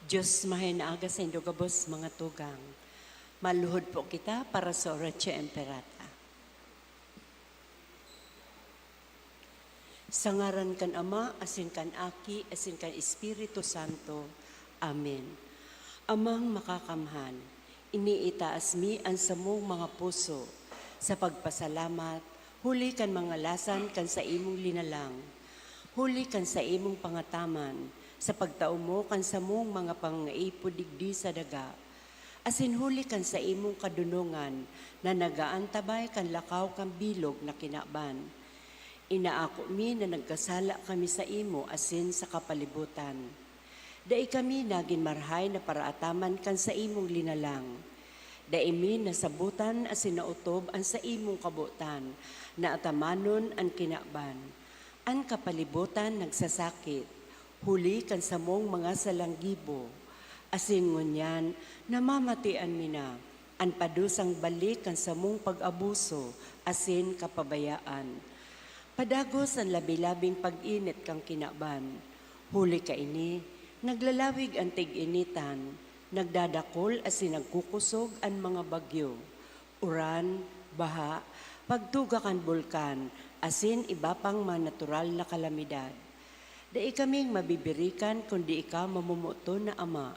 Diyos mahinaaga sa indugabos mga tugang. Maluhod po kita para sa Oratio Imperata. Sa ngaran kan Ama, asin kan Aki, asin kan Espiritu Santo. Amen. Amang makakamhan, iniitaas mi ang samong mga puso sa pagpasalamat, huli kan mga lasan kan sa imong linalang, huli kan sa imong pangataman, sa pagtao mo kan sa mong mga pangaipo digdi sa daga, asin huli kan sa imong kadunungan na nagaantabay kan lakaw kan bilog na kinaban. Inaako mi na nagkasala kami sa imo asin sa kapalibutan. Dai kami naging marhay na paraataman kan sa imong linalang. Dai mi nasabutan asin nautob ang sa imong kabutan na atamanon ang kinaban. Ang kapalibutan nagsasakit, huli kan sa mong mga salanggibo. Asin ngunyan, namamatian mi na, ang padusang balik kan sa mong pag-abuso, asin kapabayaan. Padagos ang labi-labing pag-init kang kinaban. Huli ka ini, naglalawig ang tig-initan, nagdadakol asin nagkukusog ang mga bagyo. Uran, baha, pagtuga kan bulkan, asin iba pang mga natural na kalamidad. Dai kaming mabibirikan kundi ikaw mamumuto na Ama.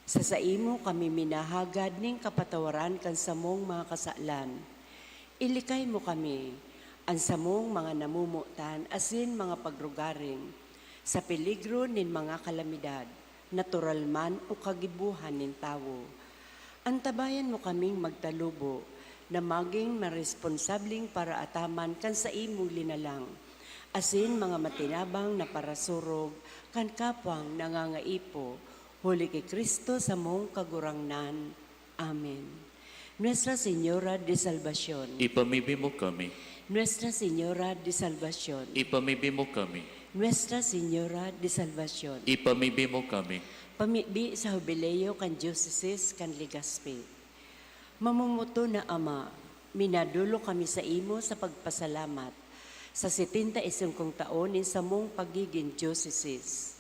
Sa imo kami minahagad ning kapatawaran kan sa mong mga kasalan. Ilikay mo kami, ang samong mga namumutan asin mga pagrugaring sa peligro nin mga kalamidad, natural man o kagibuhan nin tawo. Antabayan mo kaming magtalubo na maging maresponsabling para ataman kan sa imong linalang, asin mga matinabang na parasurog kan kapwang nangangaipo, huli kay Kristo sa mong kagurangnan. Amen. Nuestra Señora de Salvación, Ipamibig mo kami. Nuestra Señora de Salvación, Ipamibig mo kami. Nuestra Señora de Salvación, Ipamibig mo kami. pamibi sa Jubileo kan Diocese kan Legazpi. Mamumuto na Ama, minadulo kami sa imo sa pagpasalamat sa 75 taon sa mong pagiging Diocese.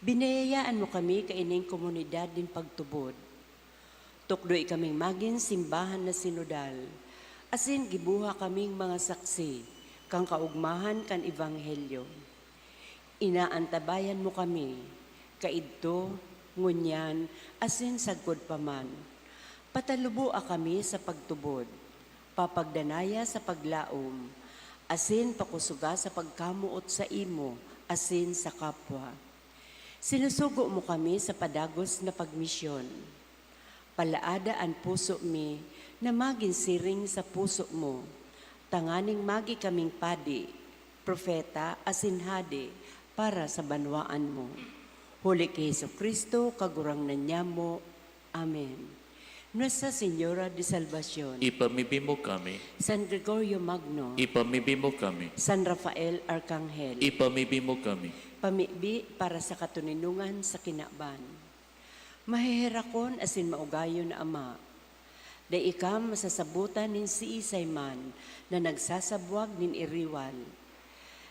Binayayaan mo kami kaining komunidad din pagtubod. Tukdoy kaming maging simbahan na sinodal, asin gibuha kaming mga saksi kang kaugmahan kan Ebanghelyo. Inaantabayan mo kami, kaidto, ngunyan, asin sagkod paman. Patalubua kami sa pagtubod, papagdanaya sa paglaom, asin pakusuga sa pagkamuot sa imo, asin sa kapwa. Sinusugo mo kami sa padagos na pagmisyon. Palaada ang puso mi na maging siring sa puso mo. Tanganing magi kaming padi, propeta, asinhade para sa banwaan mo. Huli kay Jesucristo, kagurangnan niya mo. Amen. Nuestra Señora de Salvación, Ipamibig mo kami. San Gregorio Magno, Ipamibig mo kami. San Rafael Arcangel, Ipamibig mo kami. pamibi para sa katuninungan sa kinaban. Mahihirakon asin maugayo na Ama, da ikam masasabutan nin si isay man na nagsasabwag nin iriwal.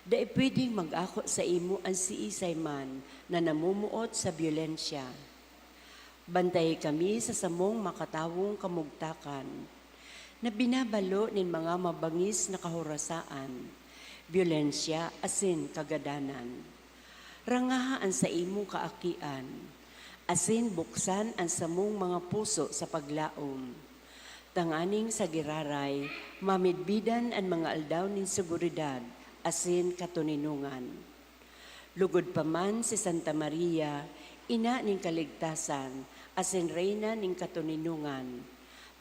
Da pwedeng mag-ako sa imo ang si isay man na namumuot sa byolensya. Bantay kami sa samong makatawong kamugtakan na binabalo nin mga mabangis na kahorasaan, byolensya asin kagadanan. Rangahaan sa imong kaakian, asin buksan ang samong mga puso sa paglaom. Tanganing sa giraray, mamidbidan ang mga aldaw nin seguridad, asin katuninungan. Lugod pa man si Santa Maria, ina ning kaligtasan, asin reyna ning katuninungan.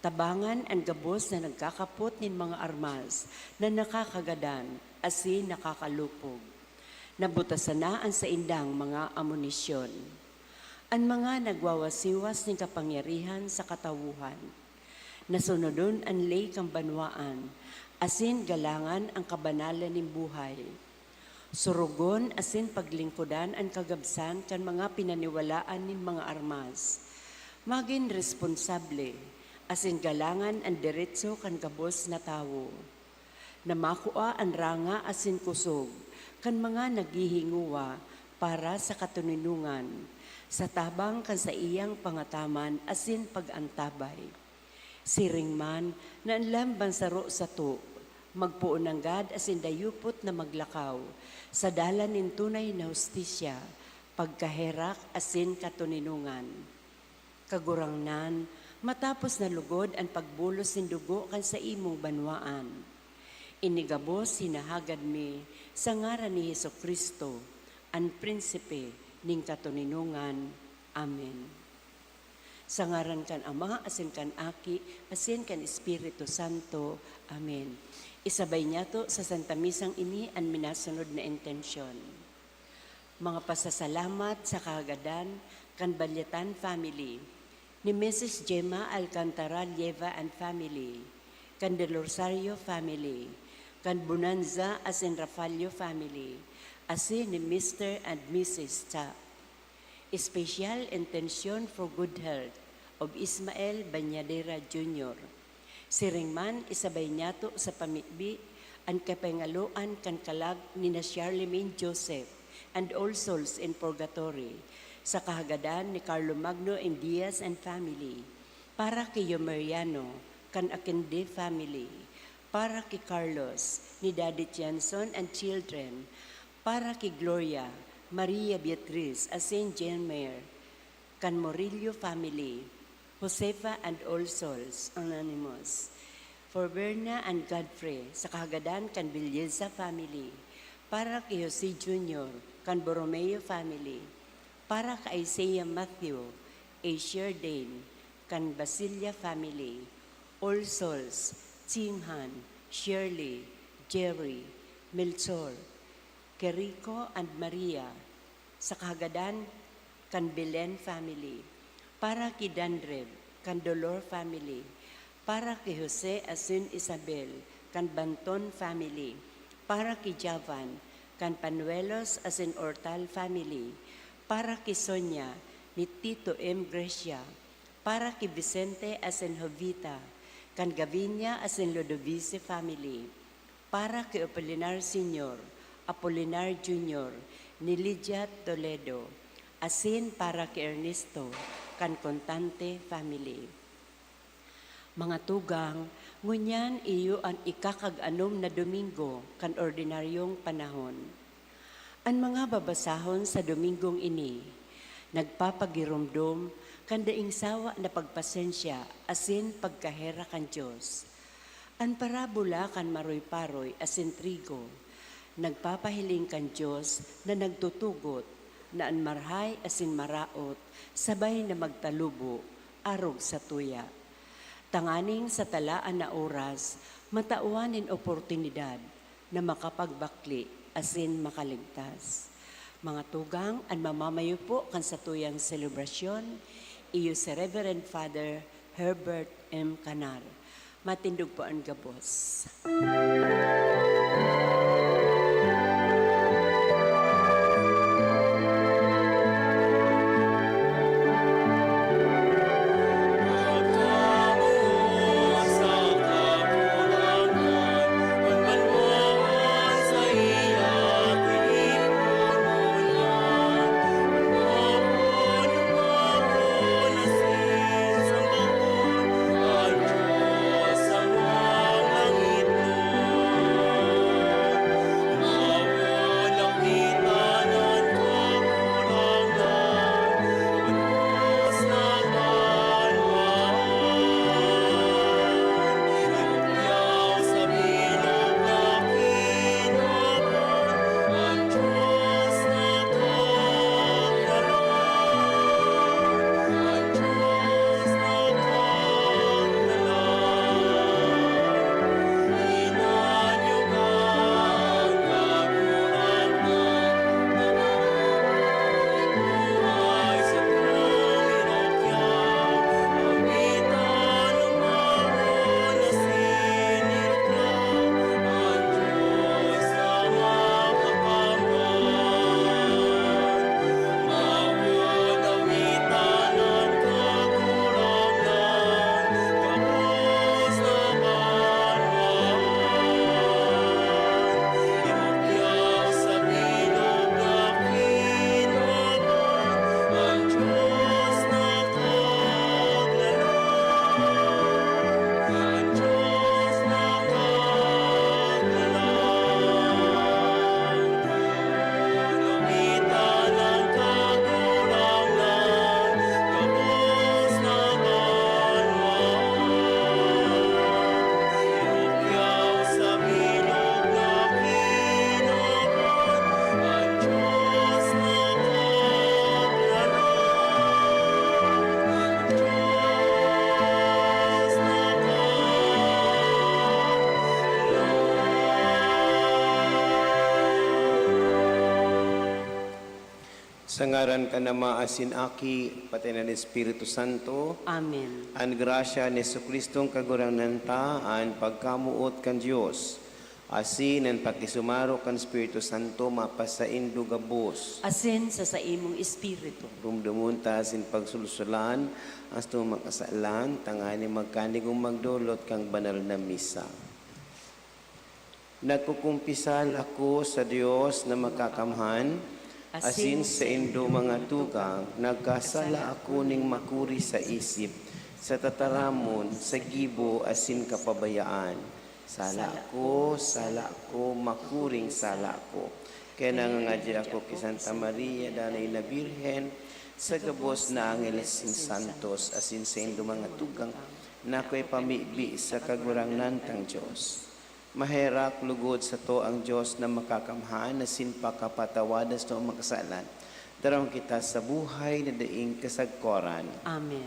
Tabangan ang gabos na nagkakapot nin mga armas na nakakagadan, asin nakakalupog. Nabutasan na ang sa indang mga amunisyon. Ang mga nagwawasiwas ng kapangyarihan sa katawuhan. Nasunodon ang lay kang banwaan, asin galangan ang kabanalan ng buhay. Surugon asin paglingkudan ang kagabsan kan mga pinaniwalaan ng mga armas. Maging responsable, asin galangan ang diretso kan gabos na tawo. Namakua ang ranga asin kusog, kan mga naghihinguwa, para sa katuninungan, sa tabang kan sa iyang pangataman asin pagantabay. Siring man na anlamban saro sa to, magpuon ng gad asin dayupot na maglakaw, sa dalan nin tunay na hustisya, pagkaherak asin katuninungan. Kagurangnan, matapos na lugod ang pagbulos sin dugo kan sa imong banwaan. Inigabos hinahagad mi sa ngaran ni Hesus Kristo, ang prinsipe ning katuninungan. Amen. Sa ngaran kan Ama, asin kan Aki, asin kan Espiritu Santo. Amen. Isabay niya to sa Santa Misang ini ang minasunod na intensyon. Mga pasasalamat sa kagadan kan Balyatan family, ni Mrs. Gemma Alcantara Lieva and family, kan De Rosario family, kan Bonanza asin Rafalio family, asin ni Mr. and Mrs. Cha. Special intention for good health of Ismael Banyadera Jr. Siringman isabay niyato sa pamitbi ang kapengaluan kan kalag ni na Charlemagne Joseph and all souls in purgatory sa kahagadan ni Carlo Magno and Diaz and family, para kay Yomeriano kan Akinde family, para kay Carlos ni Daddy Janson and children, para kay Gloria Maria Beatriz as Saint Jane Mayer, kan Morillo family, Josefa and all souls anonymous, for Berna and Godfrey sa kahagadan kan Bilyeza family, para kay Jose Jr. kan Borromeo family, para kay Isaiah Matthew, Asher Dane, kan Basilia family, all souls, Chinghan, Shirley, Jerry, Melchor, Kerico and Maria, sa kahagadan kan Belen family, para kay Dandrev, kan Dolor family, para kay Jose asin Isabel, kan Banton family, para kay Javan, kan Panuelos asin Ortal family, para kay Sonia, ni Tito M. Grecia, para kay Vicente asin Jovita, kan Gavinia asin Lodovice family, para kay Apolinar Sr., Apolinar Jr., ni Lydia Toledo, asin para kay Ernesto, kan Contante family. Mga tugang, ngunyan iyo ang ikakag-anom na Domingo kan ordinaryong panahon. Ang mga babasahon sa Domingong ini, nagpapagirumdum kan daing sawa na pagpasensya asin pagkahera kan Diyos. Ang parabola kan maroy-paroy asin trigo, nagpapahiling kan Diyos na nagtutugot na ang marhay asin maraot sabay na magtalubo arog sa tuya. Tanganing sa talaan na oras, matauanin oportunidad na makapagbakli asin makaligtas. Mga tugang, ang mamamayo po kan sa tuyang selebrasyon, iyo si Reverend Father Herbert M. Canar. Matindog po ang gabos. Sa ngaran ka na maasin aki, pati ng Espiritu Santo, Amen. ang grasya ni Jesucristong kaguranan ta, ang pagkamuot kan Diyos, asin ang pakisumaro kan Espiritu Santo, mapasaindo gabos. Asin sa imong espiritu. Rumdumun ta asin pagsulsulan, as makasalan, tangani magkanigong magdulot kang banal na misa. Nagkukumpisal ako sa Diyos na makakamhan, asin sa indo mga tugang, nagkasala ako ning makuri sa isip, sa tataramon, sa gibo, asin kapabayaan. Sala ko, makuring sala ko. Kaya nangangadya ako kay Santa Maria, Danay na Birhen, sa gabos na Angeles sin Santos, asin sa indo mga tugang, na ako'y pamibi sa kagurangnan tang Diyos. Maherak lugod sa to ang Diyos na makakamhan na sinpakapatawadas to ang makasalan. Darang kita sa buhay na daing kasagkoran. Amen.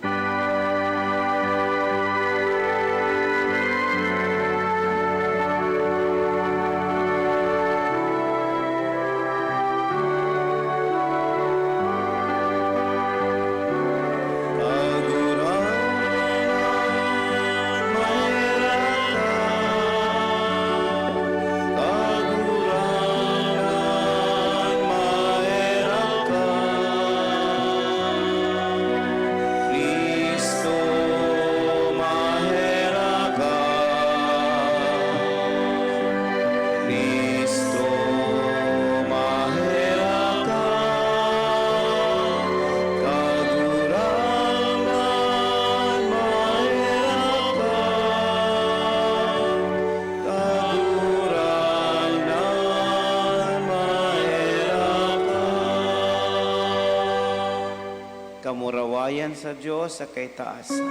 Kamurawayan sa Diyos sa kay taasan.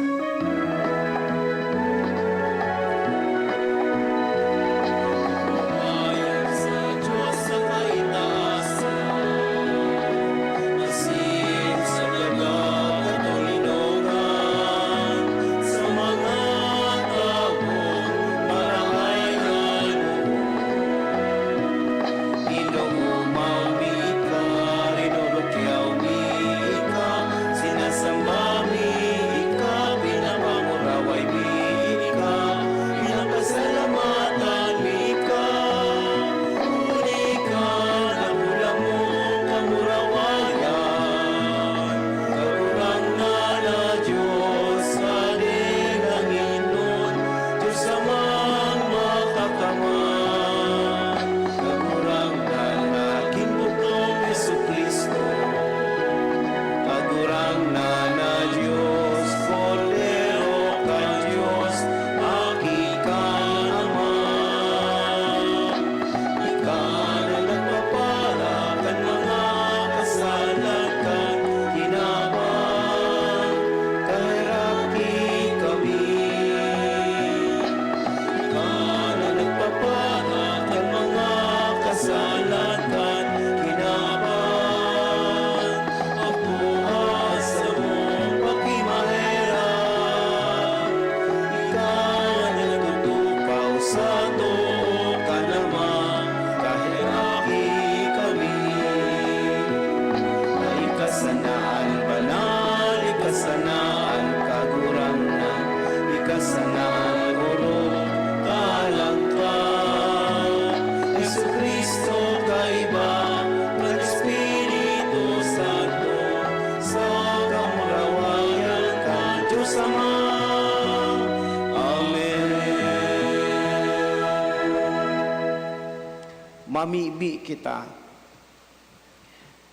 Mamibi kita.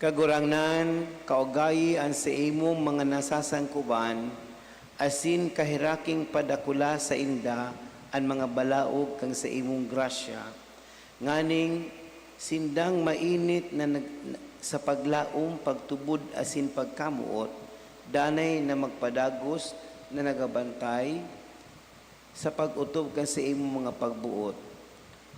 Kagurangnan, kaugayi ang sa imong mga nasasangkuban, asin kahiraking padakula sa inda ang mga balaog kang sa imong grasya. Nganing sindang mainit na sa paglaom, pagtubod asin pagkamuot, danay na magpadagos na nagabantay sa pag-utob kang sa imong mga pagbuot.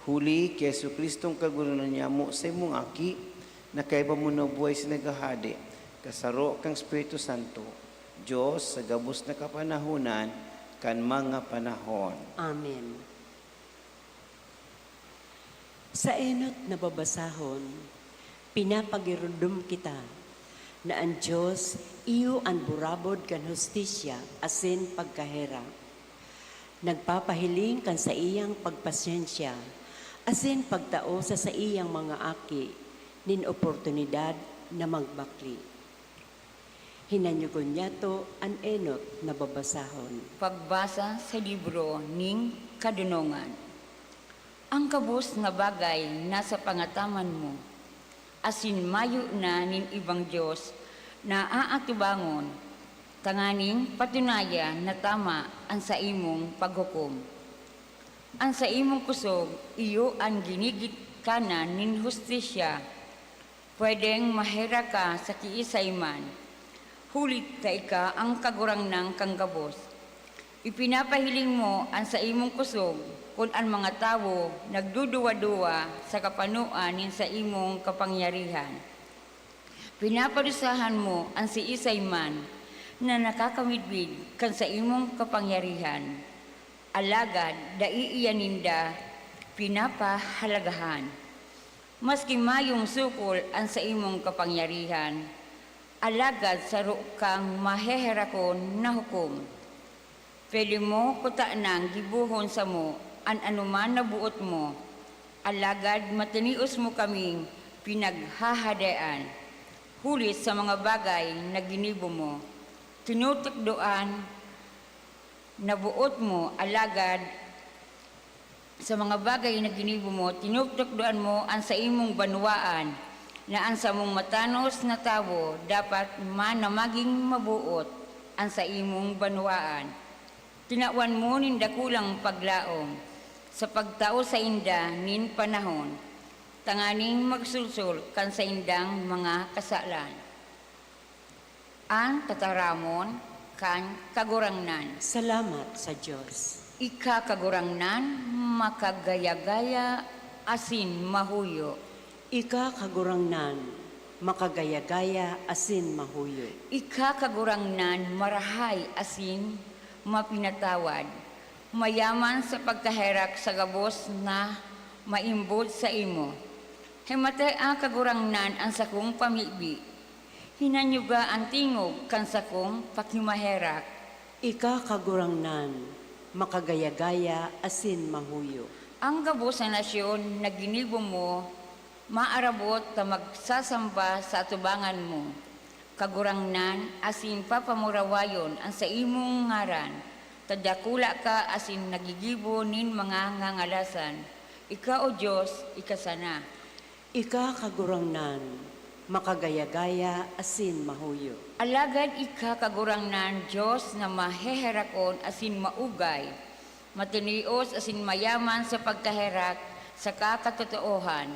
Huli kay Jesucristong kaguranan niya mo sa imong aki, na kay pamunabuhay sa nagahadi, kasaro kang Espiritu Santo, Diyos sa gabos na kapanahunan, kan mga panahon. Amen. Sa enot na babasahon, pinapagirundum kita na ang Diyos iyo ang burabod kan hustisya asin pagkahera. Nagpapahiling kan sa iyang pagpasyensya, asin pagtao sa iyang mga aki, nin oportunidad na magbakli. Hinanyugon niya to ang enot na babasahon. Pagbasa sa libro ning Kadunongan. Ang kabus nga bagay nasa pangataman mo, asin mayo na nin ibang Diyos na aatubangon, tanganing patunaya na tama ang sa imong paghukom. Ang sa imong kusog, iyo ang ginigit kanan nin hustisya, pwedeng mahera ka sa kiisayman, hulit ka ika ang kagurang ng kanggabos. Ipinapahiling mo ang sa imong kusog kung ang mga tao nagduduwa-duwa sa kapanuan nin sa imong kapangyarihan. Pinaparusahan mo ang si isayman na nakakamidbid kan sa imong kapangyarihan. Alagad daiiyaninda pinapahalagahan. Maski mayong sukol ang sa imong kapangyarihan, alagad saro kang maheherakon na hukom. Pwede mo kutanang gibuhon sa mo an anuman na buot mo, alagad matinios mo kaming pinaghahadaan. Hulit sa mga bagay na ginibo mo, tinutukdoan na buot mo, alagad sa mga bagay na ginibo mo, tinutukdoan mo ang sa imong banwaan, na ang sa mong matanos na tao dapat man na maging mabuot ang sa imong banwaan. Tinawan mo nin dakulang paglaom, sa pagtao sa inda nin panahon, tanganing magsulsul kan sa indang mga kasalan. Ang tataramon kan kagurangnan. Salamat sa Diyos. Ika kagurangnan, makagaya-gaya, asin mahuyo. Ika kagurangnan, makagaya-gaya asin mahuyo. Ika kagurangnan, marahay, asin mapinatawad. Mayaman sa pagkaherak sa gabos na maimbod sa imo. Himatay ang kagurangnan ang sakong pamibi. Hinanyuga ang tingog kan sakong pakimaherak. Ika kagurangnan, makagaya-gaya asin mahuyo. Ang gabos sa nasyon na ginibo mo, maarabot ta magsasamba sa atubangan mo. Kagurangnan asin papamurawayon ang sa imong ngaran. Tadakula ka asin nagigibo nin mga ngangalasan. Ika o Diyos, ikasana. Ika kagurangnan, makagaya-gaya asin mahuyo. Alagad ika kagurangnan Diyos na maheherakon asin maugay, matinios asin mayaman sa pagkaherak sa kakatotoohan.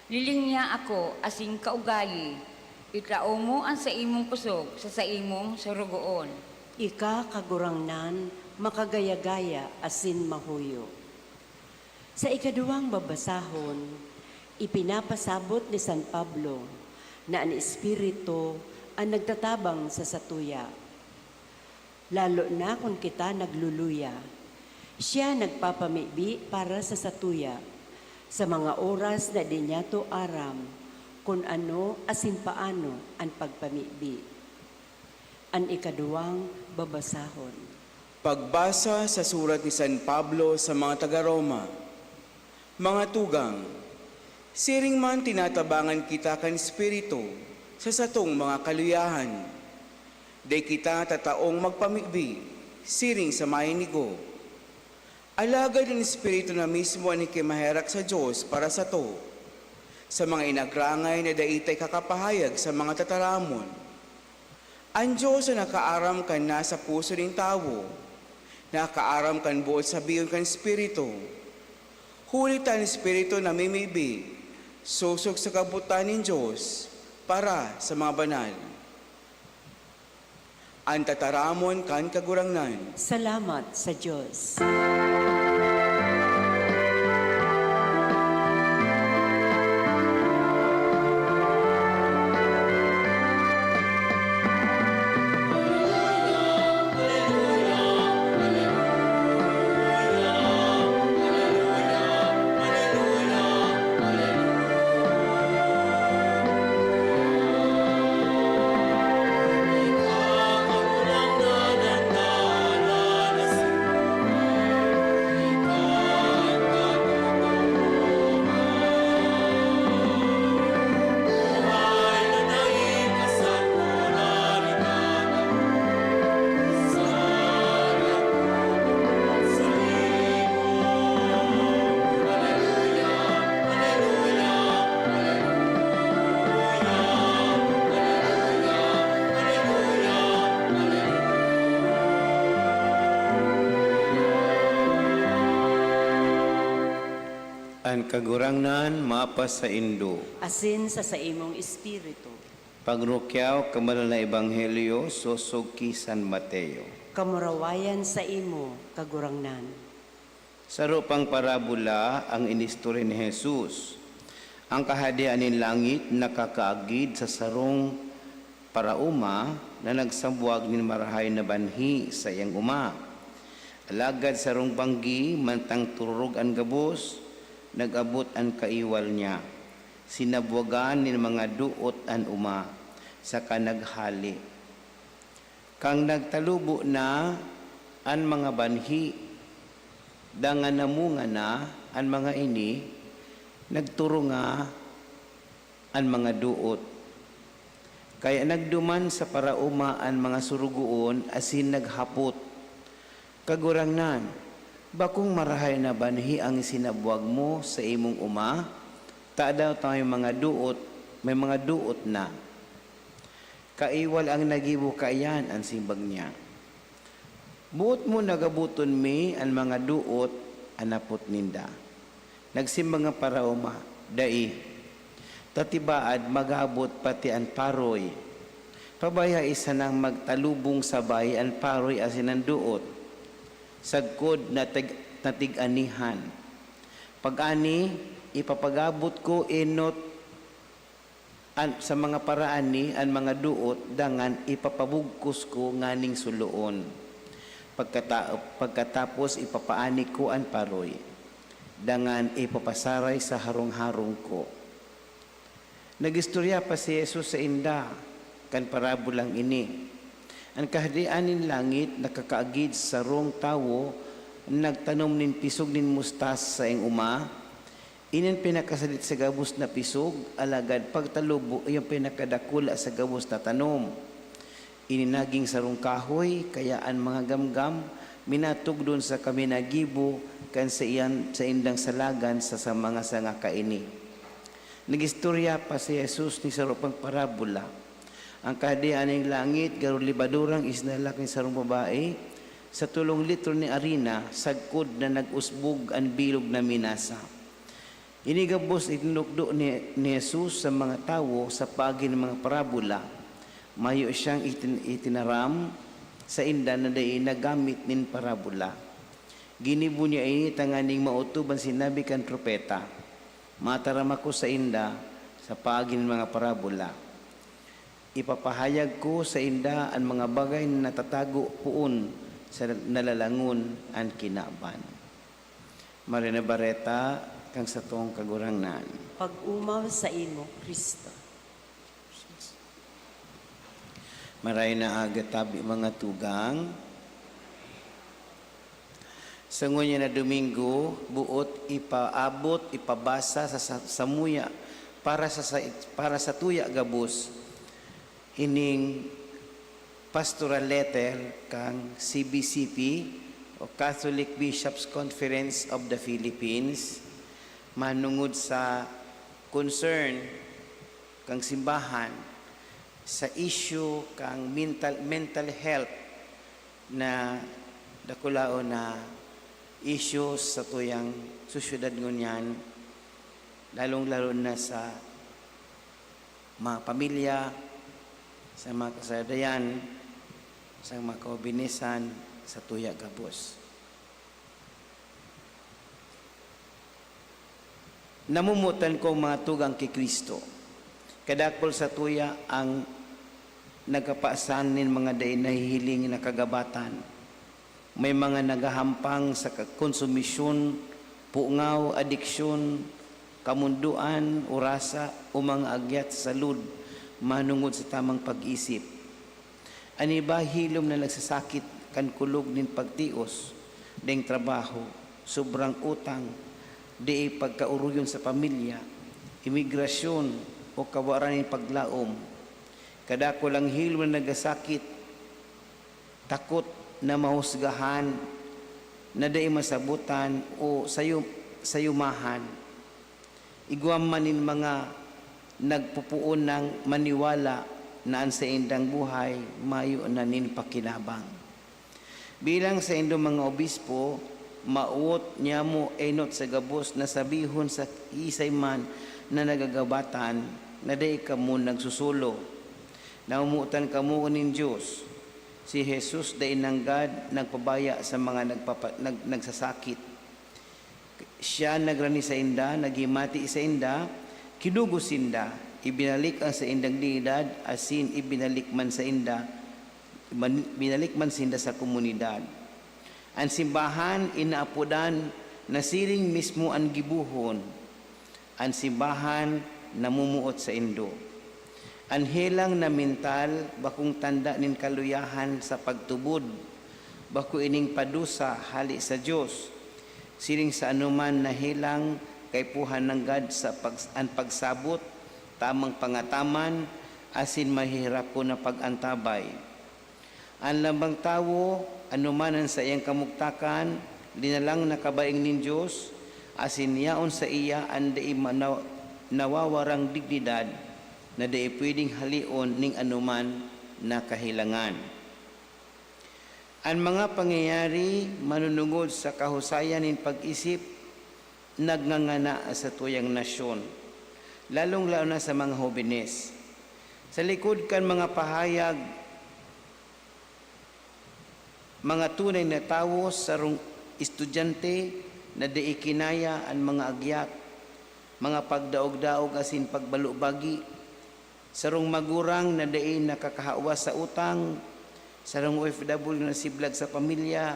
Liling niya ako asin kaugayi, itao mo ang sa imong kusog sa imong surugoon. Ika kagurangnan, makagaya-gaya asin mahuyo. Sa ikaduwang babasahon, ipinapasabot ni San Pablo na ang Espiritu ang nagtatabang sa satuya. Lalo na kung kita nagluluya, siya nagpapamibi para sa satuya sa mga oras na di niya to aram kung ano asin paano ang pagpamibi. Ang ikaduwang babasahon. Pagbasa sa surat ni San Pablo sa mga taga-Roma. Mga tugang, siring man tinatabangan kita kan Espiritu sa satong mga kaluyahan. Day kita tataong magpamibi, siring sa mainigo. Alagad ng Espiritu na mismo ang ikimaherak sa Diyos para sa to, sa mga inagrangay na daitay kakapahayag sa mga tataramon. Ang Diyos na nakaaram kan nasa puso ng tao, nakaaram kan buot sa biyon kan Espiritu. Hulit ang Espiritu na mimibi, susok sa kabutan ng Diyos para sa mga banal. Ang tataramon kan kagurangnan. Salamat sa Diyos. An kagurangnan mapas sa Indo. asin sa imong espiritu. Pagrukyaw kamalala Ebanghelyo sosog ki San Mateo. Kamurawayan sa imo, kagurangnan. Sa rupang parabola ang inistorya ni Jesus. Ang kahadian ng langit nakakaagid sa sarong parauma na nagsambuag ni marahay na banhi sa iyang uma. Alagad sarong banggi mantang tururog ang gabos, nag-abot ang kaiwal niya. Sinabwagan ni mga duot an uma sa kanaghali. Kang nagtalubo na an mga banhi, dangan namunga na an mga ini, nagturo nga an mga duot. Kaya nagduman sa parauma an mga surugoon asin naghapot. Kagurangnan, bakong marahay na banhi ang sinabwag mo sa imong uma? Ta daw tayo mga duot, may mga duot na. Kaiwal ang nagibo kayan ang simbag niya. Buot mo nagabuton mi ang mga duot, anapot ninda. Nagsimbang nga parauma, dai. Tatibaad magabot pati ang paroy. Pabaya isa nang magtalubong sabay ang paroy asin ang duot. Sagkod na tig-anihan. Pag-ani, ipapagabot ko inot sa mga paraan ni ang mga duot dangan ipapabugkos ko nganing suloon. Pagkatapos ipapaani ko ang paroy. Dangan ipapasaray sa harong-harong ko. Nagistorya pa si Jesus sa inda kan parabolang ini. Ang kahadian nin langit nakakaagid sa rong tawo nagtanom nin pisog nin mustas sa ing uma. Inan pinakasalit sa gabos na pisog, alagad pagtalubo yung pinakadakula sa gabos na tanom. Ininaging sarong kahoy, kaya ang mga gamgam, minatug doon sa kami nagibo, kan sa indang salagan sa mga sanga kaini. Nagistorya pa si Jesus ni sarupang parabola. Ang kahadian ng langit, garo libadurang isnalak ni sarong babae, sa 3 litro ni arina, sagkod na nag-usbog ang bilog na minasa. Inigabos itinukdo ni Jesus sa mga tawo sa pagi ng mga parabola. Mayo siyang itinaram sa inda na day nagamit nin parabola. Ginibo niya ini tanganing mautuban sinabi kan propeta. Mataram ako sa inda sa pagi ng mga parabola. Ipapahayag ko sa inda ang mga bagay na natatago puon sa nalalangon ang kinaban. Marina Barreta, kang sa tong kagurangnan. Pag-umaw sa imo, Kristo. Maray na agatabi mga tugang. Sa ngunya na Domingo, buot ipaabot, ipabasa sa samuya para sa tuya gabos ining pastoral letter kang CBCP o Catholic Bishops Conference of the Philippines manungod sa concern kang simbahan sa issue kang mental health na dakulao na issues sa tuyang susyudad ngunyan, lalong-lalo na sa mga pamilya, sa mga kasadayan, sa mga kaubinisan, sa tuya gabos. Namumutan ko mga tugang kay Kristo. Kadakol sa tuya ang nagkapaasan nin mga day nahihiling na kagabatan. May mga nagahampang sa konsumisyon, pungaw, adiksyon, kamunduan, urasa, o mga agyat sa salud, manungod sa tamang pag-isip. Ani ba hilom na nagsasakit kan kulog nin pagtios, ding trabaho, sobrang utang, di pagkauruyon sa pamilya, imigrasyon, o kawaran nin paglaom. Kadako lang hilom na nagasakit, takot na mahusgahan, na day masabutan o sayumahan. Iguam manin mga nagpupuon ng maniwala na ang sa indang buhay, mayo na nin pakinabang. Bilang sa indong mga obispo, maut niya mo enot sa gabos na sabihon sa isay man na nagagabatan na day kamo nagsusulo. Naumutan kamo nin Diyos. Si Jesus day nanggad nagpabaya sa mga nagsasakit. Siya nagrani sa inda, nagimati sa inda, kinugos inda, ibinalik ang sa indang dignidad, asin ibinalik man sa inda, binalik man sinda sa komunidad. Ang simbahan inaapodan na siring mismo ang gibuhon. Ang simbahan namumuot sa indo. Ang helang na mental, bakong tanda nin kaluyahan sa pagtubod, bako ining padusa hali sa Diyos, siring sa anuman na helang kay puhan ng God sa ang pagsabot, tamang pangataman, asin mahirap ko na pagantabay. Ang lambang tawo, anuman ang sa iyang kamugtakan, dinalang nakabaing nin Diyos, asin yaon sa iya ang dai nawawarang dignidad, na dai pwedeng halion ning anuman na kahilangan. Ang mga pangyayari manunungod sa kahusayan nin pag-isip nagnangana sa tuyang nasyon, lalong-lalo na sa mga hobenes. Sa likod kan mga pahayag, mga tunay na tawo sarong estudyante na di ikinaya ang mga agyak, mga pagdaog-daog asin pagbalubagi, sarong magurang na di nakakahawas sa utang, sarong OFW na siblag sa pamilya,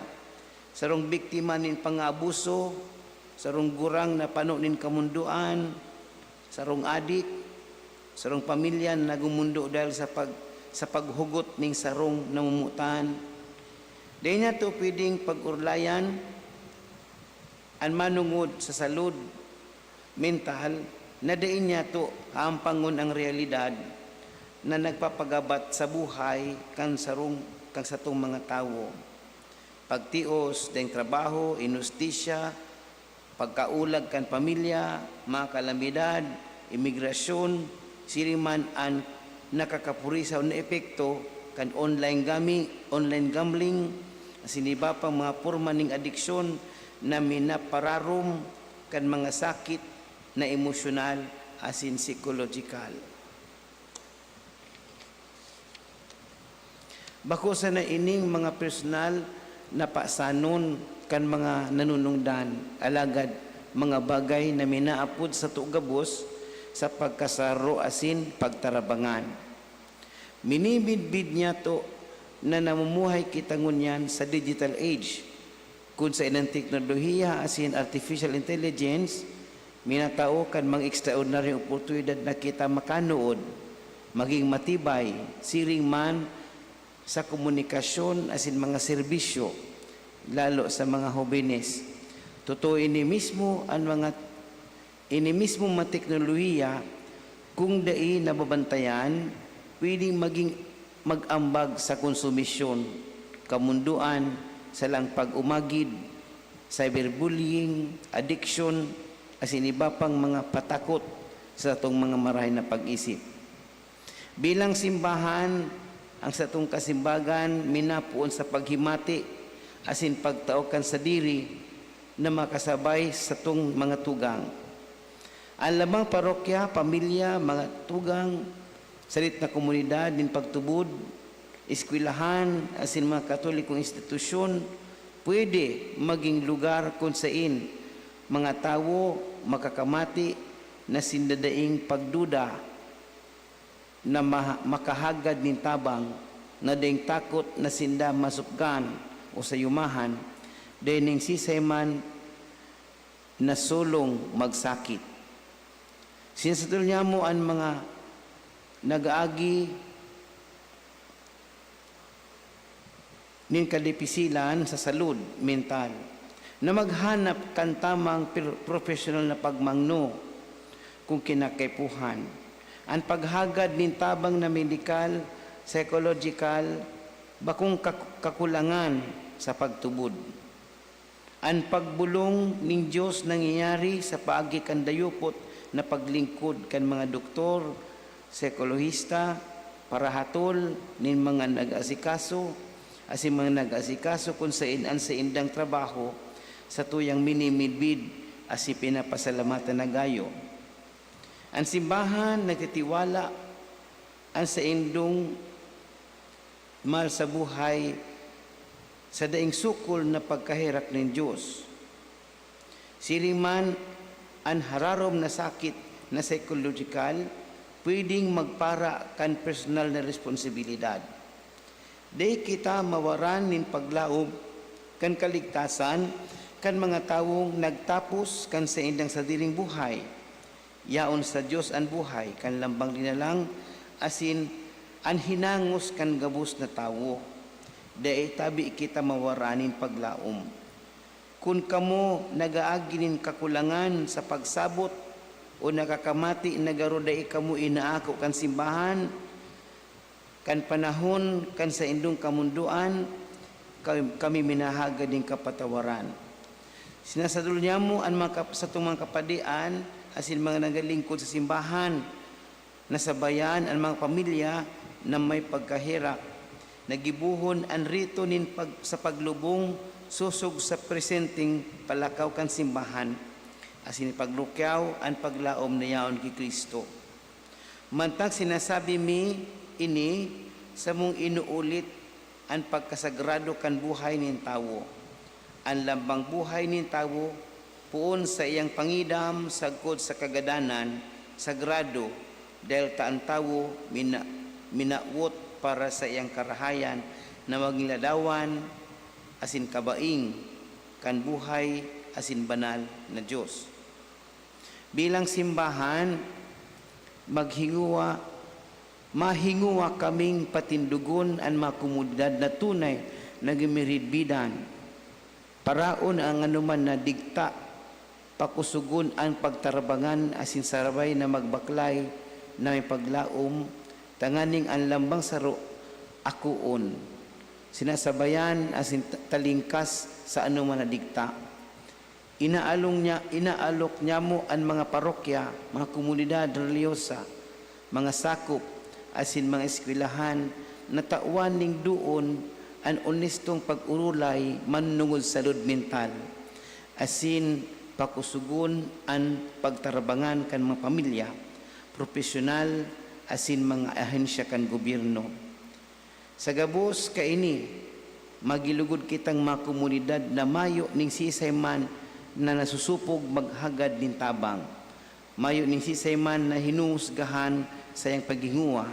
sarong biktima nin pang-abuso, sarong gurang na pano nin kamunduan, sarong adik, sarong pamilya na nagumundo dahil sa paghugot ning sarong namumutan. Dahil na ito pwedeng pag-urlayan ang manungod sa salud mental na dain niya ito ampangon ang realidad na nagpapagabat sa buhay kang sa itong mga tao. Pagtios, dahil trabaho, inustisya, pagkaulag kan pamilya, mga kalamidad, imigrasyon, siriman ang nakakapurisaw na epekto kan online gambling, siniba pang mga porma ning adiksyon na minapararom kan mga sakit na emosyonal asin psychological. Bako sa na ining mga personal na pasanon kan mga nanunungdan, alagad mga bagay na minaapod sa tugabos sa pagkasaro asin pagtarabangan. Minibidbid niya to na namumuhay kita ngunyan sa digital age, kung sa inang teknolohiya asin artificial intelligence, minatao kan mga extraordinary oportunidad na kita makanood, maging matibay, siring man sa komunikasyon asin mga serbisyo, lalo sa mga hobenes. Totoo ini mismo mga teknolohiya, kung dai nababantayan, pwedeng maging mag-ambag sa konsumisyon, kamunduan, salang pag-umagid, cyberbullying, addiction, asin iba pang mga patakot sa itong mga marahay na pag-isip. Bilang simbahan, ang sa itong kasimbagan, minapuon sa paghimati, asin pagtaokan sa diri na makasabay sa itong mga tugang. Ang lamang parokya, pamilya, mga tugang, salit na komunidad, din pagtubod, eskwelahan, asin mga katolikong institusyon, pwede maging lugar kung saan mga tao makakamati na sindadaing pagduda na makahagad nin tabang na daing takot na sinda masupgan o sayumahan daing sisayman na sulong magsakit. Sinasatul niya mo ang mga nag-aagi nin kadipisilan sa salud mental na maghanap kan tamang professional na pagmangno kung kinakaipuhan. Ang paghagad nin tabang na medikal, psychological, bakong kakulangan sa pagtubod. Ang pagbulong ning Diyos nangyayari sa paagi kan dayupot na paglingkod kan mga doktor, psikologista, parahatol nin mga nag-asikaso, asin mga nag-asikaso kung sa indang trabaho, sa tuyang minimidbid as pinapasalamatan na gayo. Ang simbahan nagtitiwala ang sa indong mahal sa buhay sa daing sukol na pagkahirak ng Diyos. Siring man ang hararom na sakit na psychological, pwedeng magpara kan personal na responsibilidad. Di kita mawaran nin paglaob kan kaligtasan kan mga tawong nagtapos kan sa indang sadiling buhay. Yaon sa Diyos ang buhay kan lambang dinalang asin ang hinangos kan gabus na tawo. Dahil tabi kita mawaranin paglaom. Kung kamo nagaaginin kakulangan sa pagsabot o nakakamati nagaroday kamo inaako kan simbahan, kan panahon kan sa indong kamunduan, kami minahaga din kapatawaran. Sinasadul niya mo ang sa tumang kapadian asin mga nagalingkod sa simbahan, nasabayan ang mga pamilya na may pagkahirap, nagibuhon ang rito sa paglubong susog sa presenting palakaw kan simbahan, asin paglukyaw ang paglaom na yaon kay Kristo. Mantang sinasabi mi ini sa mong inuulit ang pagkasagrado kan buhay nin tawo. Ang lambang buhay nin tawo puon sa iyang pangidam sagkod sa kagadanan sagrado dahil taan tawo minawot para sa iyang karahayan na maging ladawan asin kabaing kan buhay asin banal na Diyos. Bilang simbahan, mahinguwa kaming patindugon ang mga komunidad na tunay na gimiridbidan. Paraon ang anuman na digta, pakusugon ang pagtarabangan asin sarabay na magbaklay na may paglaom, tanganing ang lambang saro akuon. Sinasabayan asin talingkas sa anuman na digta. Inaalok niya mo ang mga parokya, mga komunidad religyosa, mga sakop, asin mga eskwelahan, na tauan ning doon ang honestong pag-urulay manungod sa salud mental, asin pakusugon ang pagtarabangan kan mga pamilya, profesional, asin mga ahensya kan gobyerno. Sa gabos kaini, magilugod kitang mga komunidad na mayo ning sisay man na nasusupog maghagad din tabang. Mayo ning sisay man na hinusgahan sa iyang paghinguwa,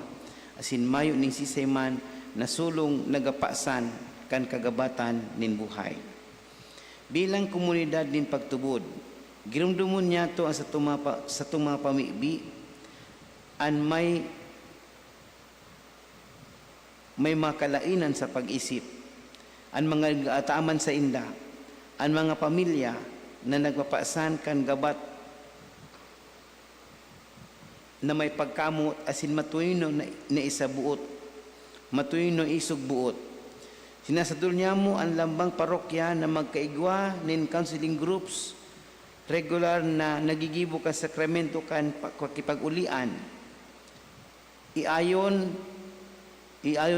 asin mayo ning sisay man na sulong nagapasan kan kagabatan nin buhay. Bilang komunidad din pagtubod, girumdumon niya to ang sa mga pamibi, an may makalainan sa pag-isip, ang mga ataaman sa inda, ang mga pamilya na nagpapasan kan gabat na may pagkamot asin matuyno na isabuot, matuyno isog buot. Sinasadul niya mo ang lambang parokya na magkaigwa nin counseling groups, regular na nagigibo ka sakramento kan pakipag-ulian. Iayon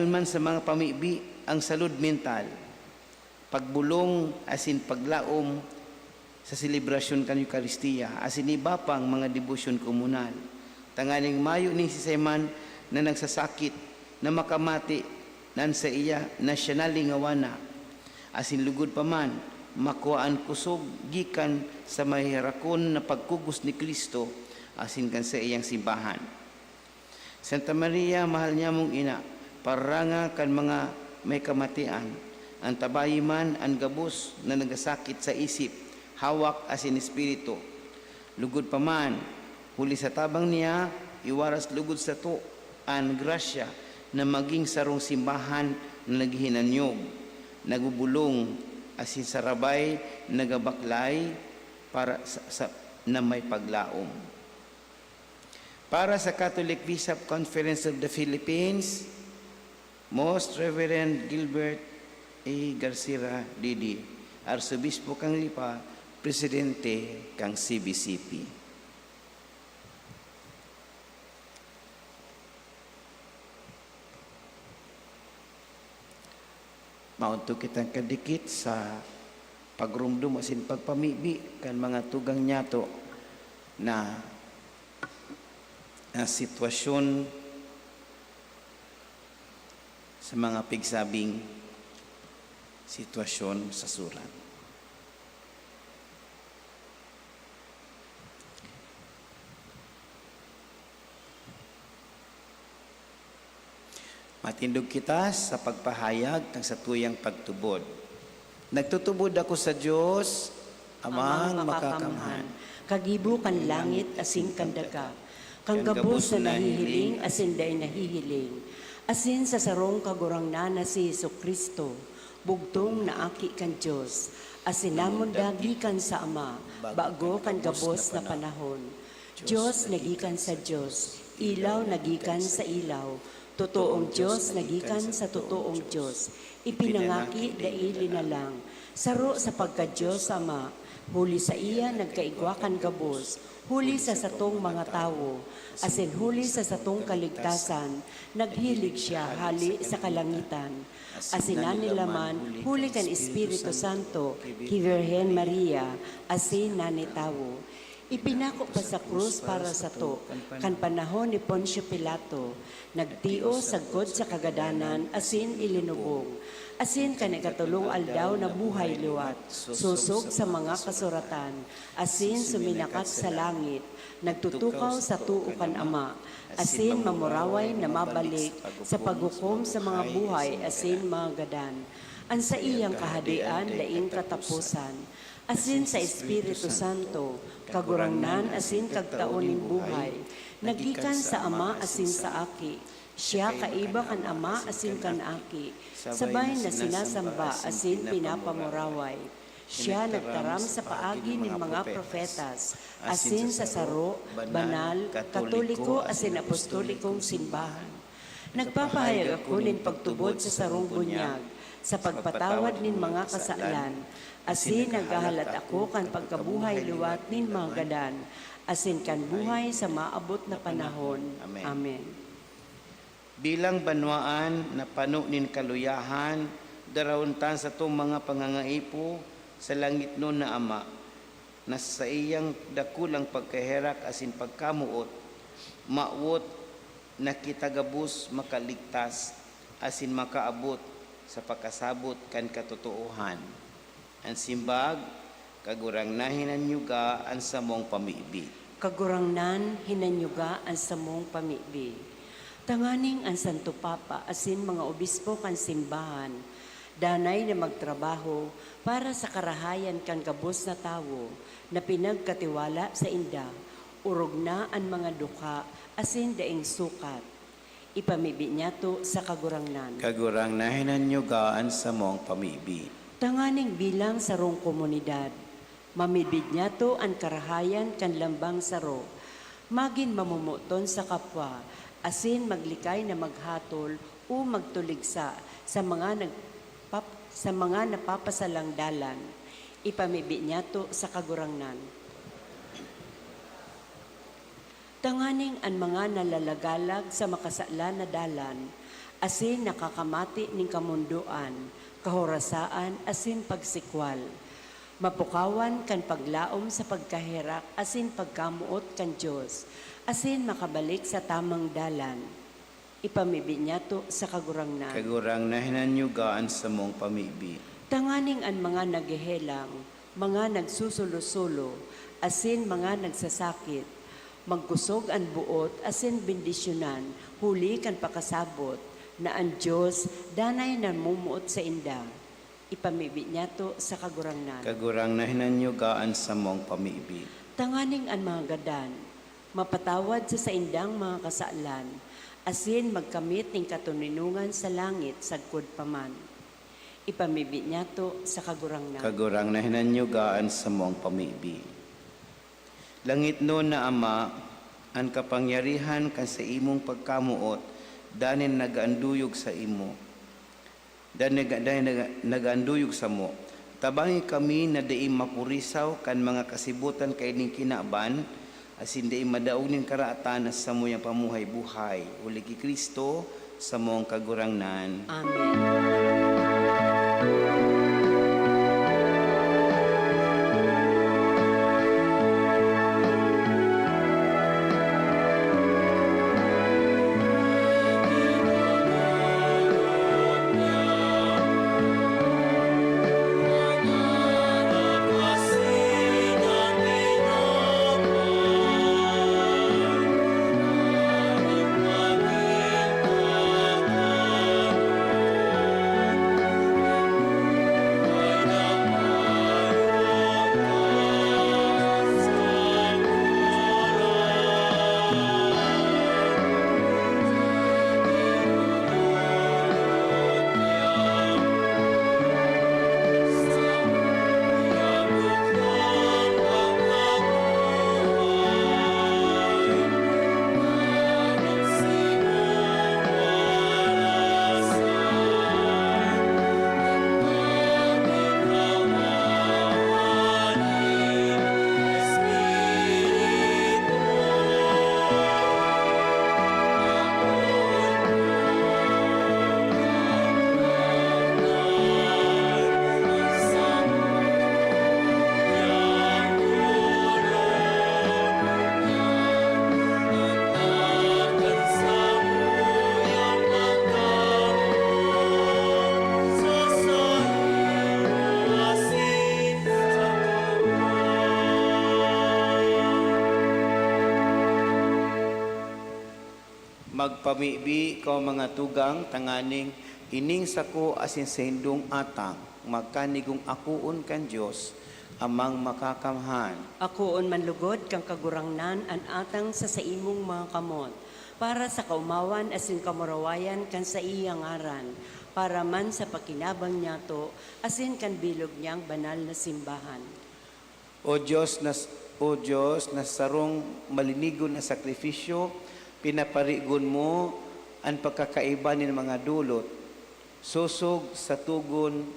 man sa mga pamibi ang salud mental, pagbulong asin paglaom sa selebrasyon kan Eucharistia, asin iba pang mga debosyon komunal. Tanganing mayo ning sisayman na nagsasakit na makamati nan sa iya nasyonal ngawana, asin lugod pa man makuhaan kusog gikan sa mahirakon na pagkugos ni Kristo asin kan sa iyang simbahan. Santa Maria, mahal niya mong ina, paranga kan mga may kamatian, ang tabayi man ang gabos na nagasakit sa isip, hawak asin espiritu. Lugod pa man, huli sa tabang niya, iwaras lugod sa to, ang grasya na maging sarong simbahan na naghinanyog, nagubulong, asin sarabay, nagabaklay, para na may paglaom. Para sa Catholic Bishop Conference of the Philippines, Most Reverend Gilbert A. Garcia Didi, Arsobispo kang Lipa, Presidente kang CBCP. Maunto kitang kadikit sa pagrumdum asin pagpamibi kan mga tugang nyato na sitwasyon sa mga pigsabing sitwasyon sa surat. Matindog kita sa pagpahayag ng satuyang pagtubod. Nagtutubod ako sa Diyos, Amang makakamhan. Kagibo kan langit asin kan daga. Kang gabos na nahihiling asin day nahihiling. Asin sa sarong kagurangnan na si Jesucristo. Bugtong na aki kan Diyos. Asin namon dagikan sa Ama. Bago kan gabos na panahon. Diyos nagikan sa Diyos. Ilaw nagikan sa ilaw. Totoong Diyos, nagikan sa totoong Diyos. Ipinangaki, daili na lang. Saro sa pagka-Diyos Ama, huli sa iya nagkaigwakan gabos, huli sa satong mga tawo, asin huli sa satong kaligtasan, naghilig siya hali sa kalangitan. Asin nila man, huli kan Espiritu Santo, ki Virgen Maria, asin nani tawo. Ipinako pa sa krus para sa to, kan panahon ni Poncio Pilato, nagtio sagkod sa kagadanan, asin ilinubog. Asin kanekatulong aldaw na buhay liwat, susog sa mga kasuratan, asin suminakat sa langit, nagtutukaw sa tuo kan Ama, asin mamuraway na mabalik sa paghukom sa mga buhay, asin mga gadan. Ang sa iyang kahadian, laing katapusan, asin sa Espiritu Santo, kagurangnan asin kagtaoning buhay, nagikan sa Ama asin sa Aki, siya kaiba kan Ama asin kan Aki, sabay na sinasamba asin pinapamuraway. Siya nagtaram sa paagi ng mga profetas, asin sa saro, banal, katoliko asin apostolikong simbahan. Nagpapahayag ako nin pagtubod sa sarong bunyag, sa pagpatawad nin mga kasalan, asin naghahalat ako kan pagkabuhay luwat nin mga gadan, asin kan buhay sa maabot na panahon. Amen. Bilang banwaan na pano nin kaluyahan, darawuntan sa itong mga pangangaipo sa langit nun na Ama, na sa iyang dakulang pagkaherak asin pagkamuot, maawot na kitagabus makaligtas, asin makaabot sa pagkasabot kan katotohan. Ang simbag, kagurangnan hinanyuga ang samong pamibi. Kagurangnan hinanyuga ang samong pamibi. Tanganing ang Santo Papa asin mga obispo kan simbahan, danay na magtrabaho para sa karahayan kan gabos na tawo na pinagkatiwala sa inda, urog na ang mga dukha asin daing sukat. Ipamibi niya to sa kagurangnan. Kagurangnan hinanyuga ang samong pamibi. Tanganing bilang sarong komunidad, mamibid niya to ang karahayan kan lambang saro, magin mamumuton sa kapwa, asin maglikay na maghatol o magtuligsa sa mga napapasalang dalan. Ipamibi niya to sa kagurangnan. Tanganing ang mga nalalagalag sa makasala na dalan, asin nakakamati ning kamunduan, kahorasaan asin pagsikwal. Mapukawan kan paglaom sa pagkaherak asin pagkamuot kan Diyos, asin makabalik sa tamang dalan. Ipamibi niya to sa kagurangnan. Kagurangnan hinanyugaan sa mong pamibi. Tanganing ang mga naghehelang, mga nagsusulo-sulo, asin mga nagsasakit, magkusog ang buot asin bendisyonan, huli kan pakasabot, na ang Diyos danay na mumuot sa inda. Ipamibi niya to sa kagurangnan. Kagurangnan hinanyugaan sa mong pamibi. Tanganing ang mga gadan, mapatawad sa indang mga kasalan, asin magkamit ng katuninungan sa langit sagkod paman. Ipamibi niya to sa kagurangnan. Kagurangnan hinanyugaan sa mong pamibi. Langit nun na Ama, ang kapangyarihan kan sa imong pagkamuot, danin nagaanduyog sa imo. Danin nagaanduyog sa mo. Tabangi kami na daing mapurisaw kan mga kasibutan kay ning kinaban, asin daing madaog ning karaatan sa moyang pamuhay-buhay. Uli ki Kristo sa mong kagurangnan. Amen. Magpamibi ko mga tugang tanganing ining sako asin sa hindong atang magkanigong akuon kan Dios amang makakamhan. Akoon manlugod kang kagurangnan an atang sa imong mga kamot, para sa kaumawan asin kamurawayan kan sa iyang ngaran, para man sa pakinabang niya to, asin kan bilog niyang banal na simbahan. O Diyos, na sarong malinigon na sakripisyo, pinaparigon mo ang pagkakaiba ng mga dulot. Susog sa tugon,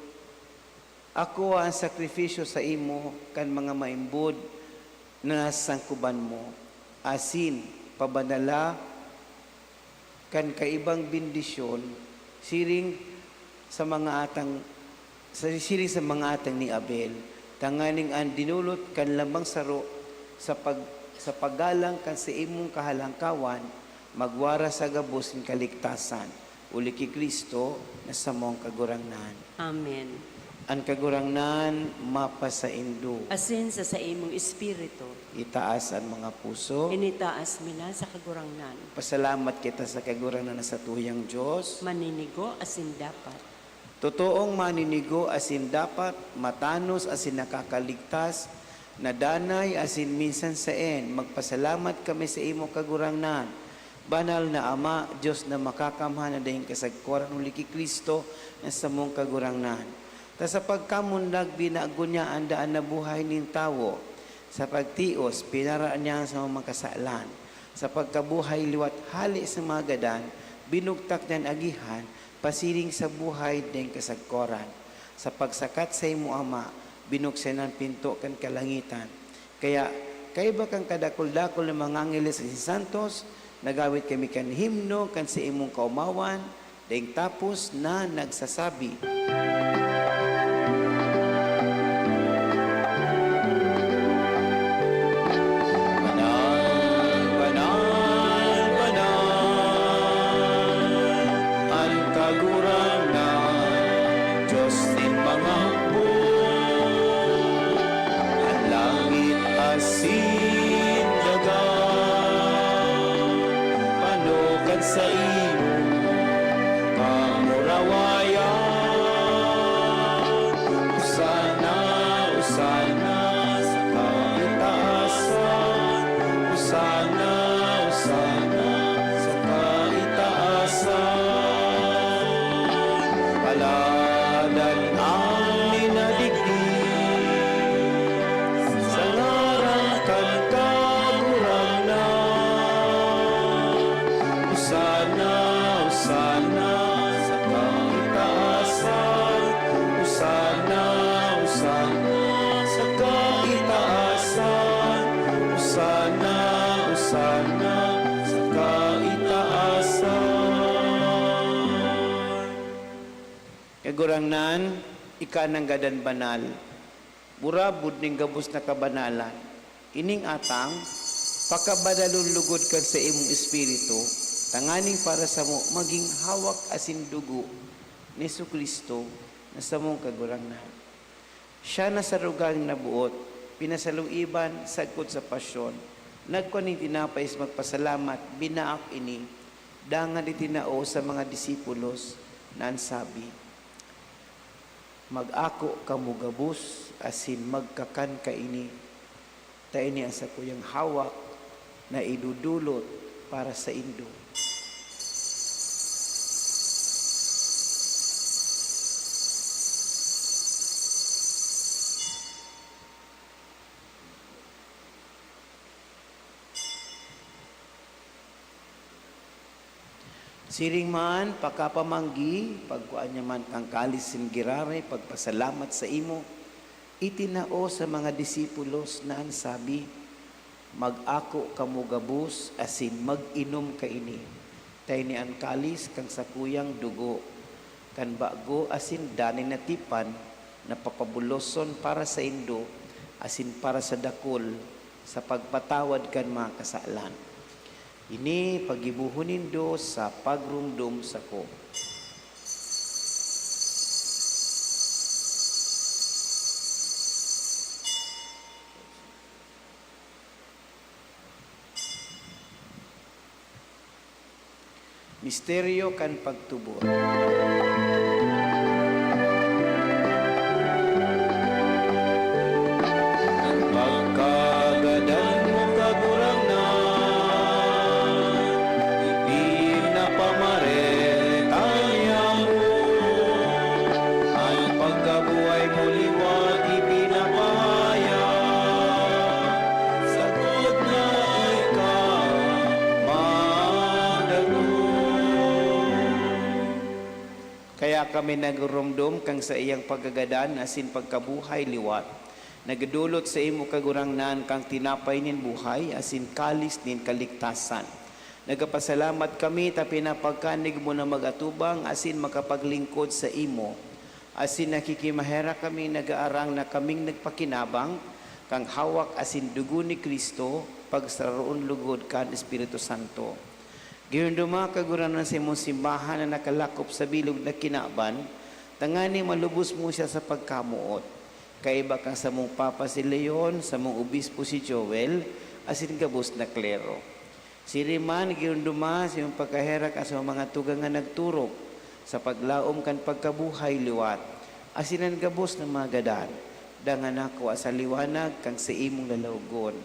ako ang sakripisyo sa imo kan mga maimbod na sangkuban mo. Asin, pabanala kan kaibang bendisyon, siring sa mga atang ni Abel. Tanganing ang dinulot kan lamang saro sa paggalang kan sa imong kahalangkawan, magwara sa gabos ng kaligtasan. Uli ki Kristo na sa mong kagurangnan. Amen. Ang kagurangnan mapasaindo. Asin sa imong espiritu, Itaas ang mga puso. initaas mina sa kagurangnan. Pasalamat kita sa kagurangnan na sa tuyang Diyos. Maninigo asin dapat. Totoong maninigo asin dapat, matanos asin nakakaligtas, nadanay asin minsan saen, magpasalamat kami sa imo kagurangnan. Banal na Ama, Diyos na makakamhan na dahil kasagkoran uli ki Kristo na sa mong kagurangnan. Ta sa pagkamundag binago niya ang daan na buhay ning tawo. Sa pagtios, pinaraan niya sa mga kasalan. Sa pagkabuhay liwat hali sa mga gadan, binugtak niyan agihan, pasiring sa buhay din kasagkoran. Sa pagsakat sa imo Ama, binuksan ang pinto kan kalangitan. Kaya, kaiba kang kadakol-dakol ng mga angeles at santos, nagawit kami kan himno kan sa imong kaumawan, daing tapos na nagsasabi. Sa imo kamurawayan, usana, usana sa kaitaasan, usana, usana sa kaitaasan. Paladan ang minadigdig sa ngaran kan kagurangnan. Usana, usana sa kaitaasan. Usana, usana sa kaitaasan. Usana, usana sa kaitaasan. Kagurangnan, ika ng gadan banal. Burabod ning gabos na kabanalan. Ining atang, pakabadalon lugod kan sa imong espiritu, tanganing para sa mo maging hawak asin dugo ni Kristo na sa mong kagurangnan. Siya na sa rugang nabuot, pinasaluiban, sagkot sa pasyon, nagkuning tinapais magpasalamat, binaak ini, dangan itinao sa mga disipulos na ansabi, mag-ako kamugabos asin magkakan ka ini, ta ini ang sa kuyang hawak na idudulot para sa indo. Siring man, pagkapamanggi, pagkuan niya man kang kalisin girare, pagpasalamat sa imo, itinao sa mga disipulos na ansabi, mag-ako kamugabos asin mag-inom ka ini. Tay ni ang kalis kang sakuyang dugo, kan bago asin daning natipan, na papabuloson para sa indo, asin para sa dakol, sa pagpatawad kan mga kasalan. Ini pagibuhunin do sa pagrumdum sa ko. Misteryo kan pagtubod. Pagkagadan mo kagurangnan, ipinapamarentanya mo. Ang pagkabuhay mo liwat ipinapahaya. Sagot na ikaw, kaya kami nagurumdum kang sa iyang pagagadan asin pagkabuhay liwat. Nagdulot sa imo kagurangnan kang tinapay nin buhay asin kalis nin kaligtasan. Nagapasalamat kami ta pinapagkanig mo na magatubang asin makapaglingkod sa imo. Asin nakikimahera kami nagaarang na kaming nagpakinabang kang hawak asin dugo ni Kristo pagsaroon lugod kan Espiritu Santo. Gayon duma kaguranan sa imong simbahan na nakalakop sa bilog na kinaban, tangani malubos mo siya sa pagkamuot. Kaiba kang sa mong Papa si Leon, sa mong Obispo si Joel, asin gabos na klero. Si Riman, gayon duma sa imong pagkaherak sa mga tugang nga nagturok sa paglaom kan pagkabuhay liwat, asinan gabos na mga gadan, dangan ako sa liwanag kang sa imong lalaugon.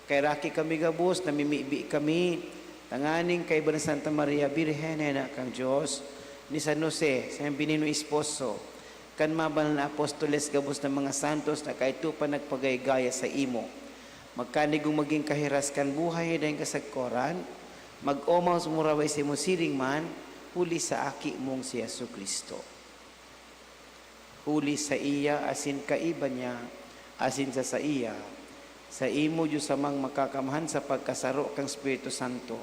Kay raki kami gabos, namimibi kami, tanganing kay Bana Santa Maria Birhen na kang Diyos, ni San Jose, sa iyang binino esposo, kan mabanal na apostoles gabos ng mga santos na kahit pa nagpagaygaya sa imo. Magkanigong maging kahiras kan buhay dahil kasagkoran, mag-omaw sumuraway sa imo siring man, huli sa aki mong si Yesu Kristo. Huli sa iya, asin kaiba niya, asin sa iya, sa imo Diyos amang makakamahan sa pagkasaro kang Espiritu Santo,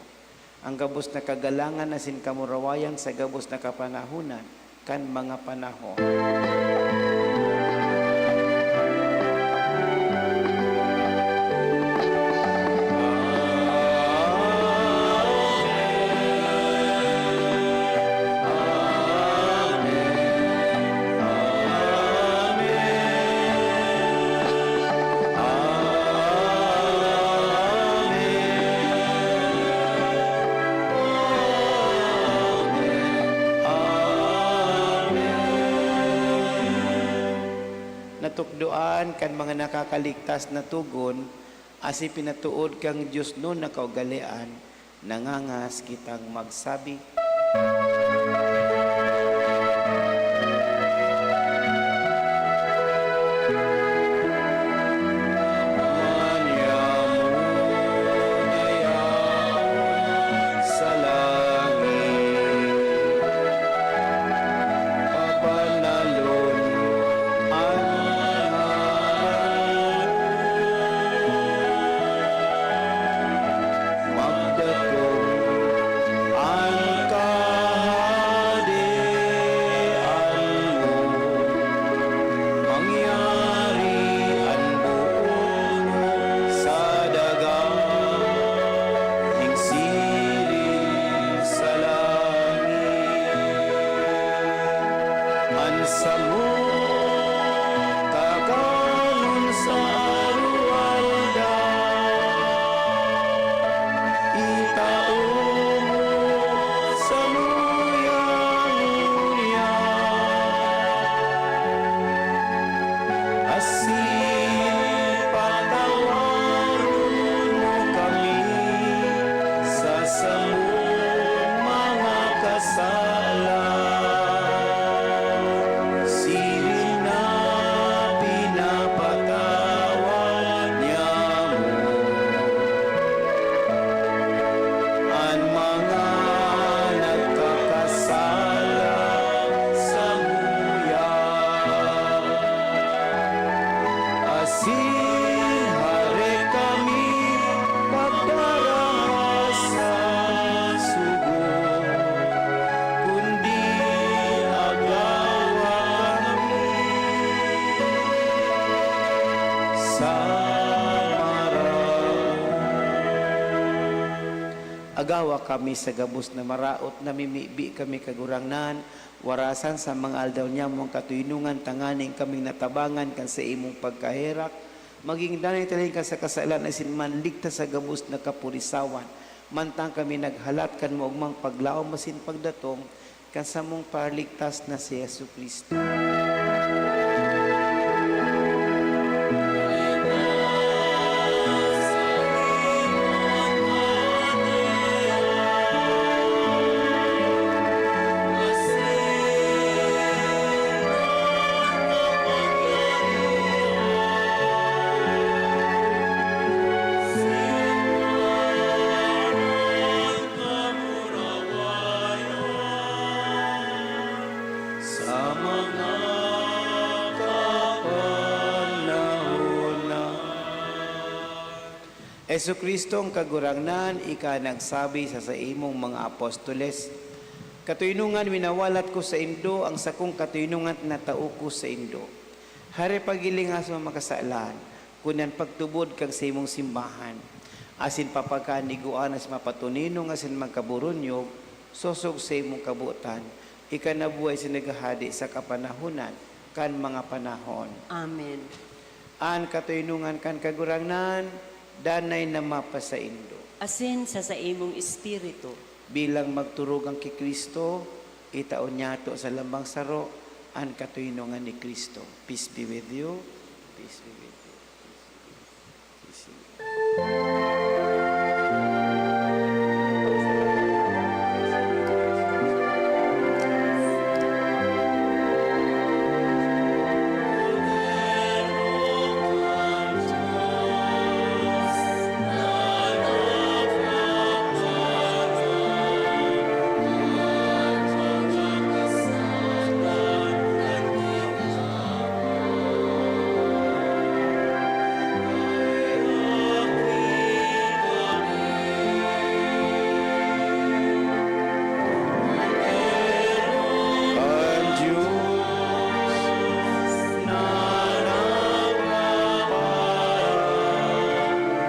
ang gabos na kagalangan asin kamurawayan sa gabos na kapanahunan, kan mga panahon. Natukdoan kan mga nakakaligtas na tugon, asi pinatuod kang Diyos nun na kaugalian, nangangas kitang magsabi. Agawa kami sa gabos na maraot, namimibi kami kagurangnan, warasan sa mga aldaw niya mong katuyunungan, tanganing kaming natabangan kan sa imong pagkaherak, maging danay talin ka sa kasalan, asin man ligtas sa gabos na kapurisawan, mantang kami naghalat kan mo ugmang paglaom masin pagdatong kan sa mong parligtas na si Yesu Kristo. Sa mga kapanahon na Yesu Kristo ang kagurangnan, ika nagsabi sa imong mga apostoles, katuynungan minawalat ko sa indo, ang sakong katuynungan na tao ko sa indo. Hari pagiling sa mga makasaalan, kunan pagtubod kang sa imong simbahan, asin papakaniguan as mapatunino nga sin magkaburunyog, sosog sa imong kabutan, ika nabuhay sa nagahadi sa kapanahunan, kan mga panahon. Amen. An katuynungan kan kagurangnan, danay na mapa sa indo. Asin sa imong espiritu, Bilang magturog ang kay Kristo, itaon niyato sa lambang saro, ang katuynungan ni Kristo. Peace be with you. Peace be with you. Peace be with you. Ang Diyos na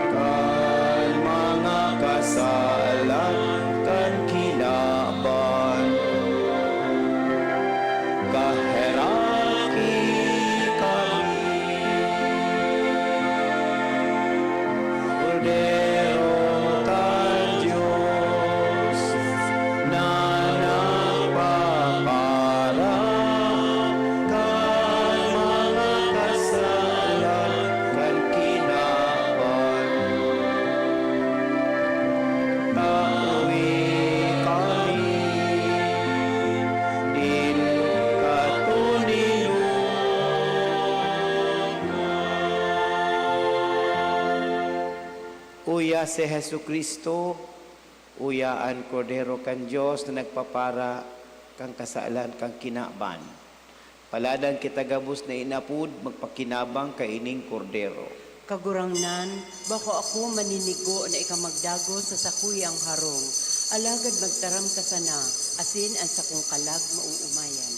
kan mga kasalan kan kinaban kaheraki kami Cordero kan Diyos na nagpapara kan mga kasalan kan kinaban Tawi kami din katunino Uya si Jesu Kristo, uyaan Cordero kan Diyos na nagpapara kang kasalan kang kinaban. Paladan kita gabos na inapud magpakinabang kaining Cordero. kagurangnan, bako ako maninigo na ikamagdago sa sakuyang harong. Alagad magtaram ka sana, asin ang sakong kalag mauumayan.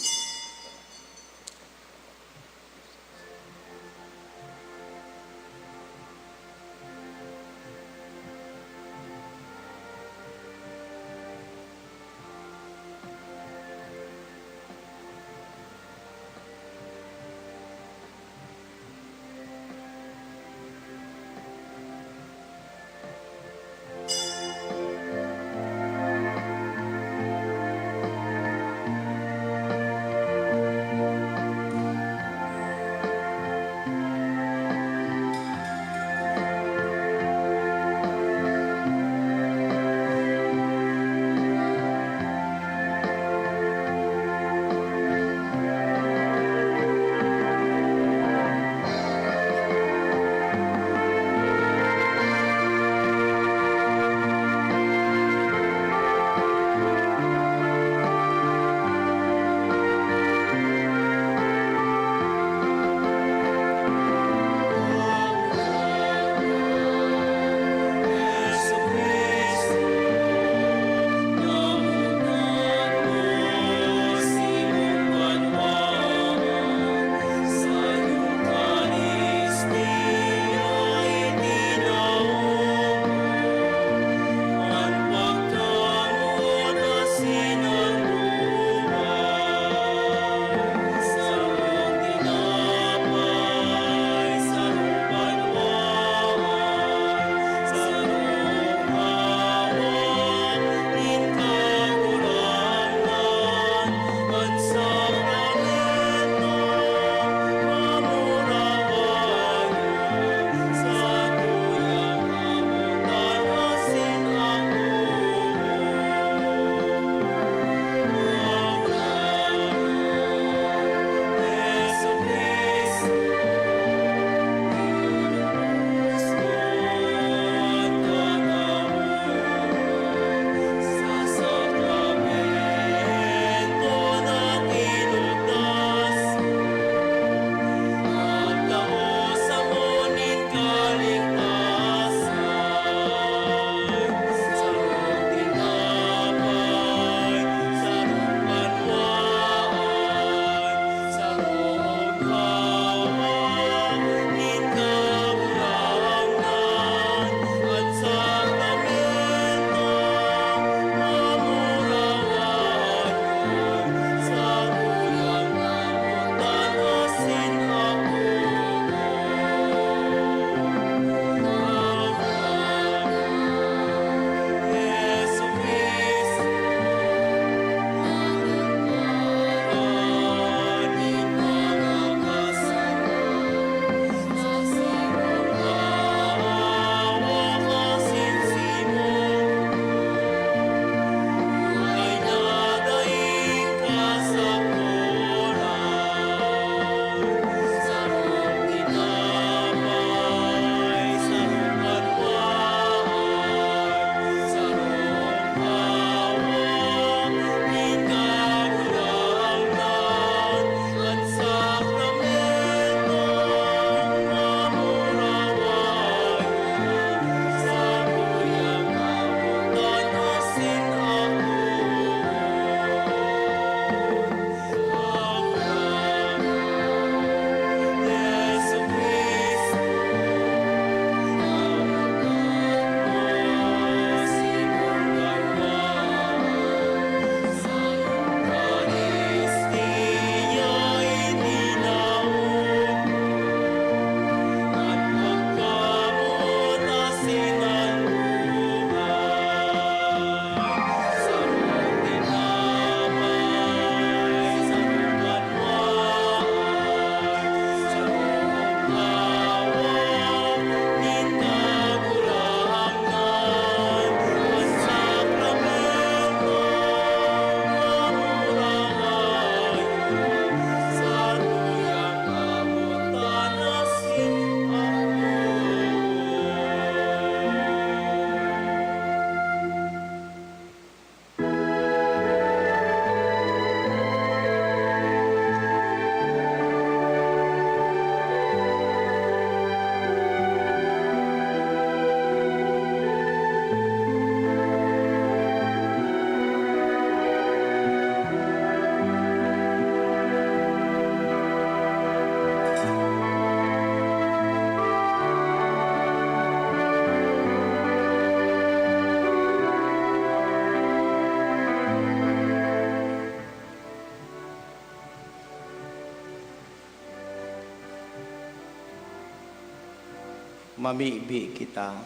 mamibi kita.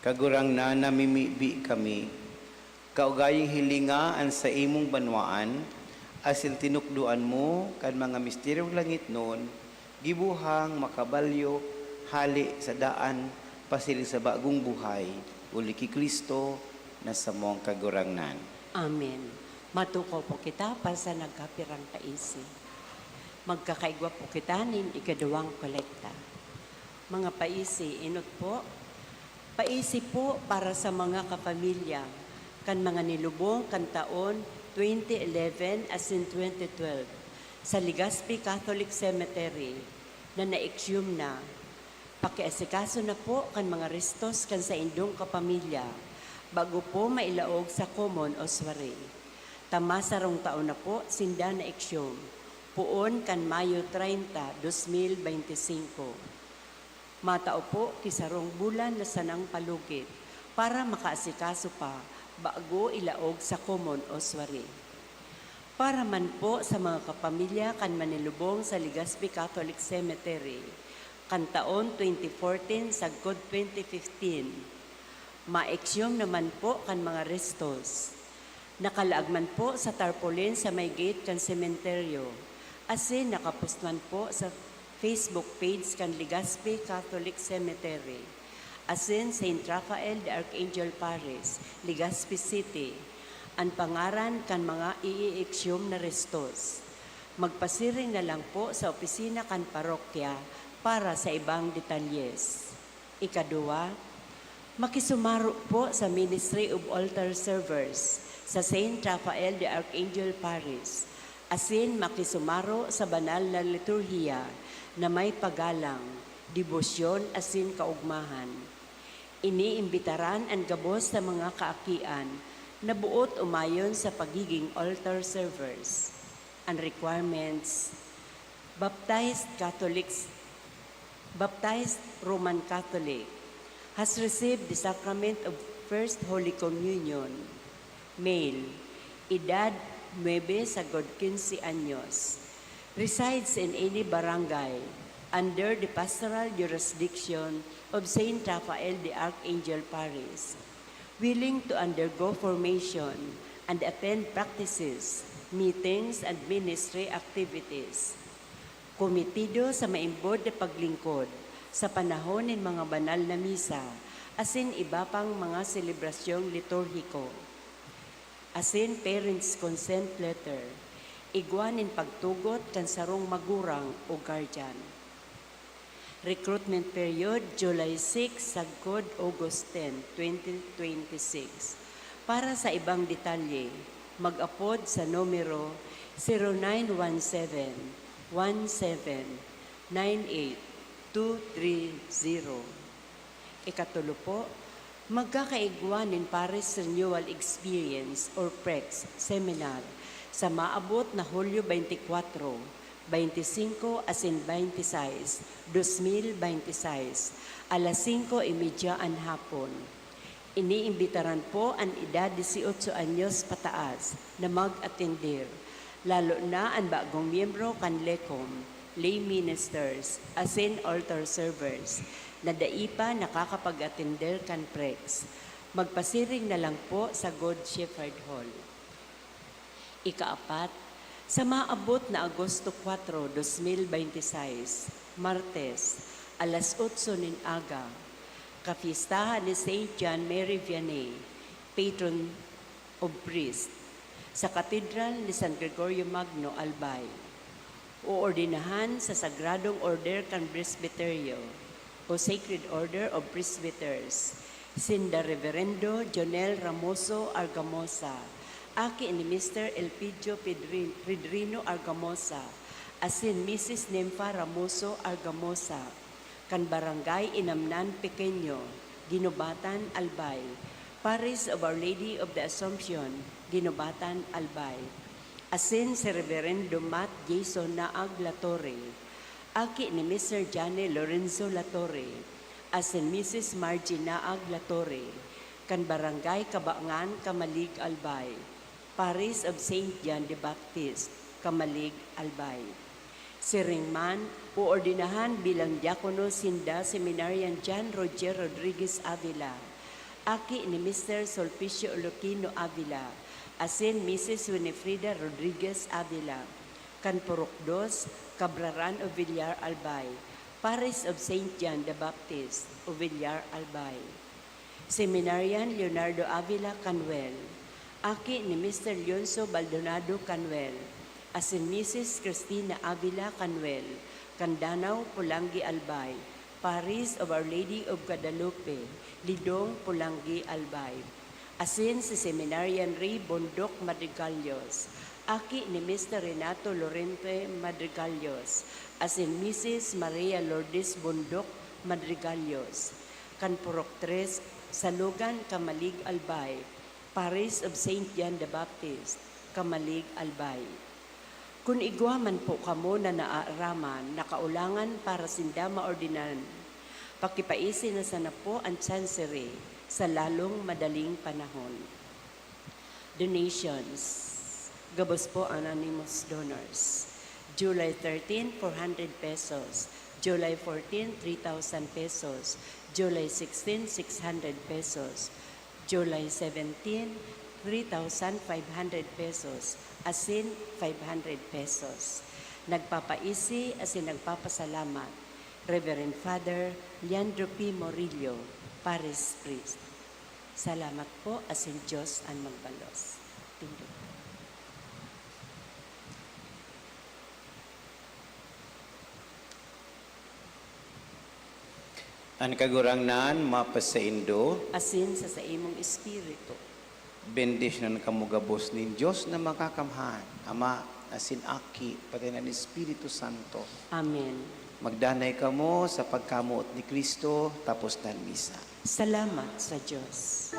Kagurang na namimibi kami, kaugaying hilingaan sa imong banwaan, asil tinukduan mo kan mga misteryong langit nun, gibuhang makabalyo, hali sa daan, pasili sa bagong buhay, uli ki Kristo na sa mong kagurangnan. Amen. Matuko po kita para sa nagkapirang kaisi. Magkakaigwa po kita nin ikaduwang kolekta. Mga paisi, inot po, paisi po para sa mga kapamilya, kan mga nilubong kan taon 2011 as in 2012 sa Legazpi Catholic Cemetery na na-exhume na. Pakiasikaso na po kan mga restos kan sa indong kapamilya bago po mailaog sa common oswari. Tamasarong taon na po sinda na exhume. Puon kan Mayo 30, 2025. Matao po kisarong bulan na sanang palugit para makaasikaso pa bago ilaog sa common oswari. Para man po sa mga kapamilya kan manilubong sa Legazpi Catholic Cemetery, kan taon 2014 sagkod 2015, ma-exhume naman po kan mga restos. Nakalaagman po sa tarpaulin sa may gate kan sementeryo, asin nakapostman po sa Facebook page kan Legazpi Catholic Cemetery, asin St. Raphael the Archangel Parish, Legazpi City, ang pangaran kan mga i-exhume na restos. Magpasiring na lang po sa opisina kan parokya para sa ibang detalyes. Ikaduwa, makisumaro po sa Ministry of Altar Servers sa St. Raphael the Archangel Parish, asin makisumaro sa banal na liturhiya na may pagalang, debosyon asin kaugmahan. Iniimbitaran ang gabos sa mga kaakian na buot umayon sa pagiging altar servers. Ang requirements, baptized Roman Catholic, has received the sacrament of First Holy Communion, male, edad 9 sagod 15 anyos, resides in any barangay under the pastoral jurisdiction of St. Raphael the Archangel Parish, willing to undergo formation and attend practices, meetings, and ministry activities. Komitido sa maimbod na paglingkod sa panahon ng mga banal na misa, asin iba pang mga selebrasyong liturhiko. Asin parents' consent letter, igwanin pagtugot kan sarong magurang o guardian. Recruitment period, July 6 sagkod August 10, 2026. Para sa ibang detalye, mag-apod sa numero 0917-1798-230. Ikatulo po, magkakaigwanin Paris Renewal Experience or PREX Seminar sa maabot na Hulyo 24, 25 asin 26, 2026, alas 5:30 hapon. Iniimbitaran po ang edad 18 anyos pataas na mag-atender, lalo na ang bagong miyembro kan LECOM, lay ministers, asin altar servers, na daipa nakakapag-atender kan PREX. Magpasiring na lang po sa Good Shepherd Hall. Ikaapat, sa maabot na Agosto 4, 2026, Martes, alas 8 nin aga, kapistahan ni St. John Mary Vianney, patron of priest, sa Katedral ni San Gregorio Magno, Albay. Uordinahan sa Sagradong Order kan Presbyterio o Sacred Order of Presbyters, Sinda Reverendo Jonel Ramoso Argamosa, aki ni Mr. Elpidio Pedrino Argamosa, asin Mrs. Nympha Ramoso Argamosa, kan Barangay Inamnan Pequeño, Ginobatan, Albay, Parish of Our Lady of the Assumption, Ginobatan, Albay, asin si Reverendo Matt Jason Naag Latore, aki ni Mr. Jane Lorenzo Latore, asin Mrs. Margie Naag Latore, kan Barangay Kabangan, Kamalig, Albay, Parish of St. John the Baptist, Kamalig, Albay. Siringman, uordinahan bilang diakono sinda Seminarian John Roger Rodriguez Avila. Aki ni Mr. Sulpicio Olokino Avila, asin Mrs. Winifrida Rodriguez Avila. Kanpurok 2, Cabraran of Villar Albay. Parish of St. John the Baptist of Villar Albay. Seminarian Leonardo Avila Canuel. Aki ni Mr. Leonzo Baldonado Canuel. Asin Mrs. Cristina Avila Canuel. Candanaw, Pulangi Albay. Parish of Our Lady of Guadalupe. Lidong, Pulangi Albay. Asin si Seminarian Ray Bondok Madrigalios. Aki ni Mr. Renato Lorente Madrigalios. Asin Mrs. Maria Lourdes Bondok Madrigalios. Kanpurok 3, Salugan, Kamalig Albay. Parish of St. John the Baptist, Kamalig Albay. Kung igwa man po kamo na naaaraman, nakaulangan para sindama ordinan, pakipaisi na sana po ang chancery sa lalong madaling panahon. Donations. Gabos po anonymous donors. July 13, 400 pesos. July 14, 3,000 pesos. July 16, 600 pesos. July 17, 3,500 pesos. Asin 500 pesos. Nagpapaisi asin nagpapasalamat. Reverend Father Leandro P. Morillo, Paris Priest. Salamat po asin Diyos ang magbalos. Tindog. Ang kagurangnan mapasaindo, Asin sa imong espiritu. bendisyonan kamo gabos ni Diyos na makakamhan, Ama, asin Aki, pati ng Espiritu Santo. Amen. Magdanay kamo sa pagkamuot ni Kristo, tapos ng misa. Salamat sa Diyos.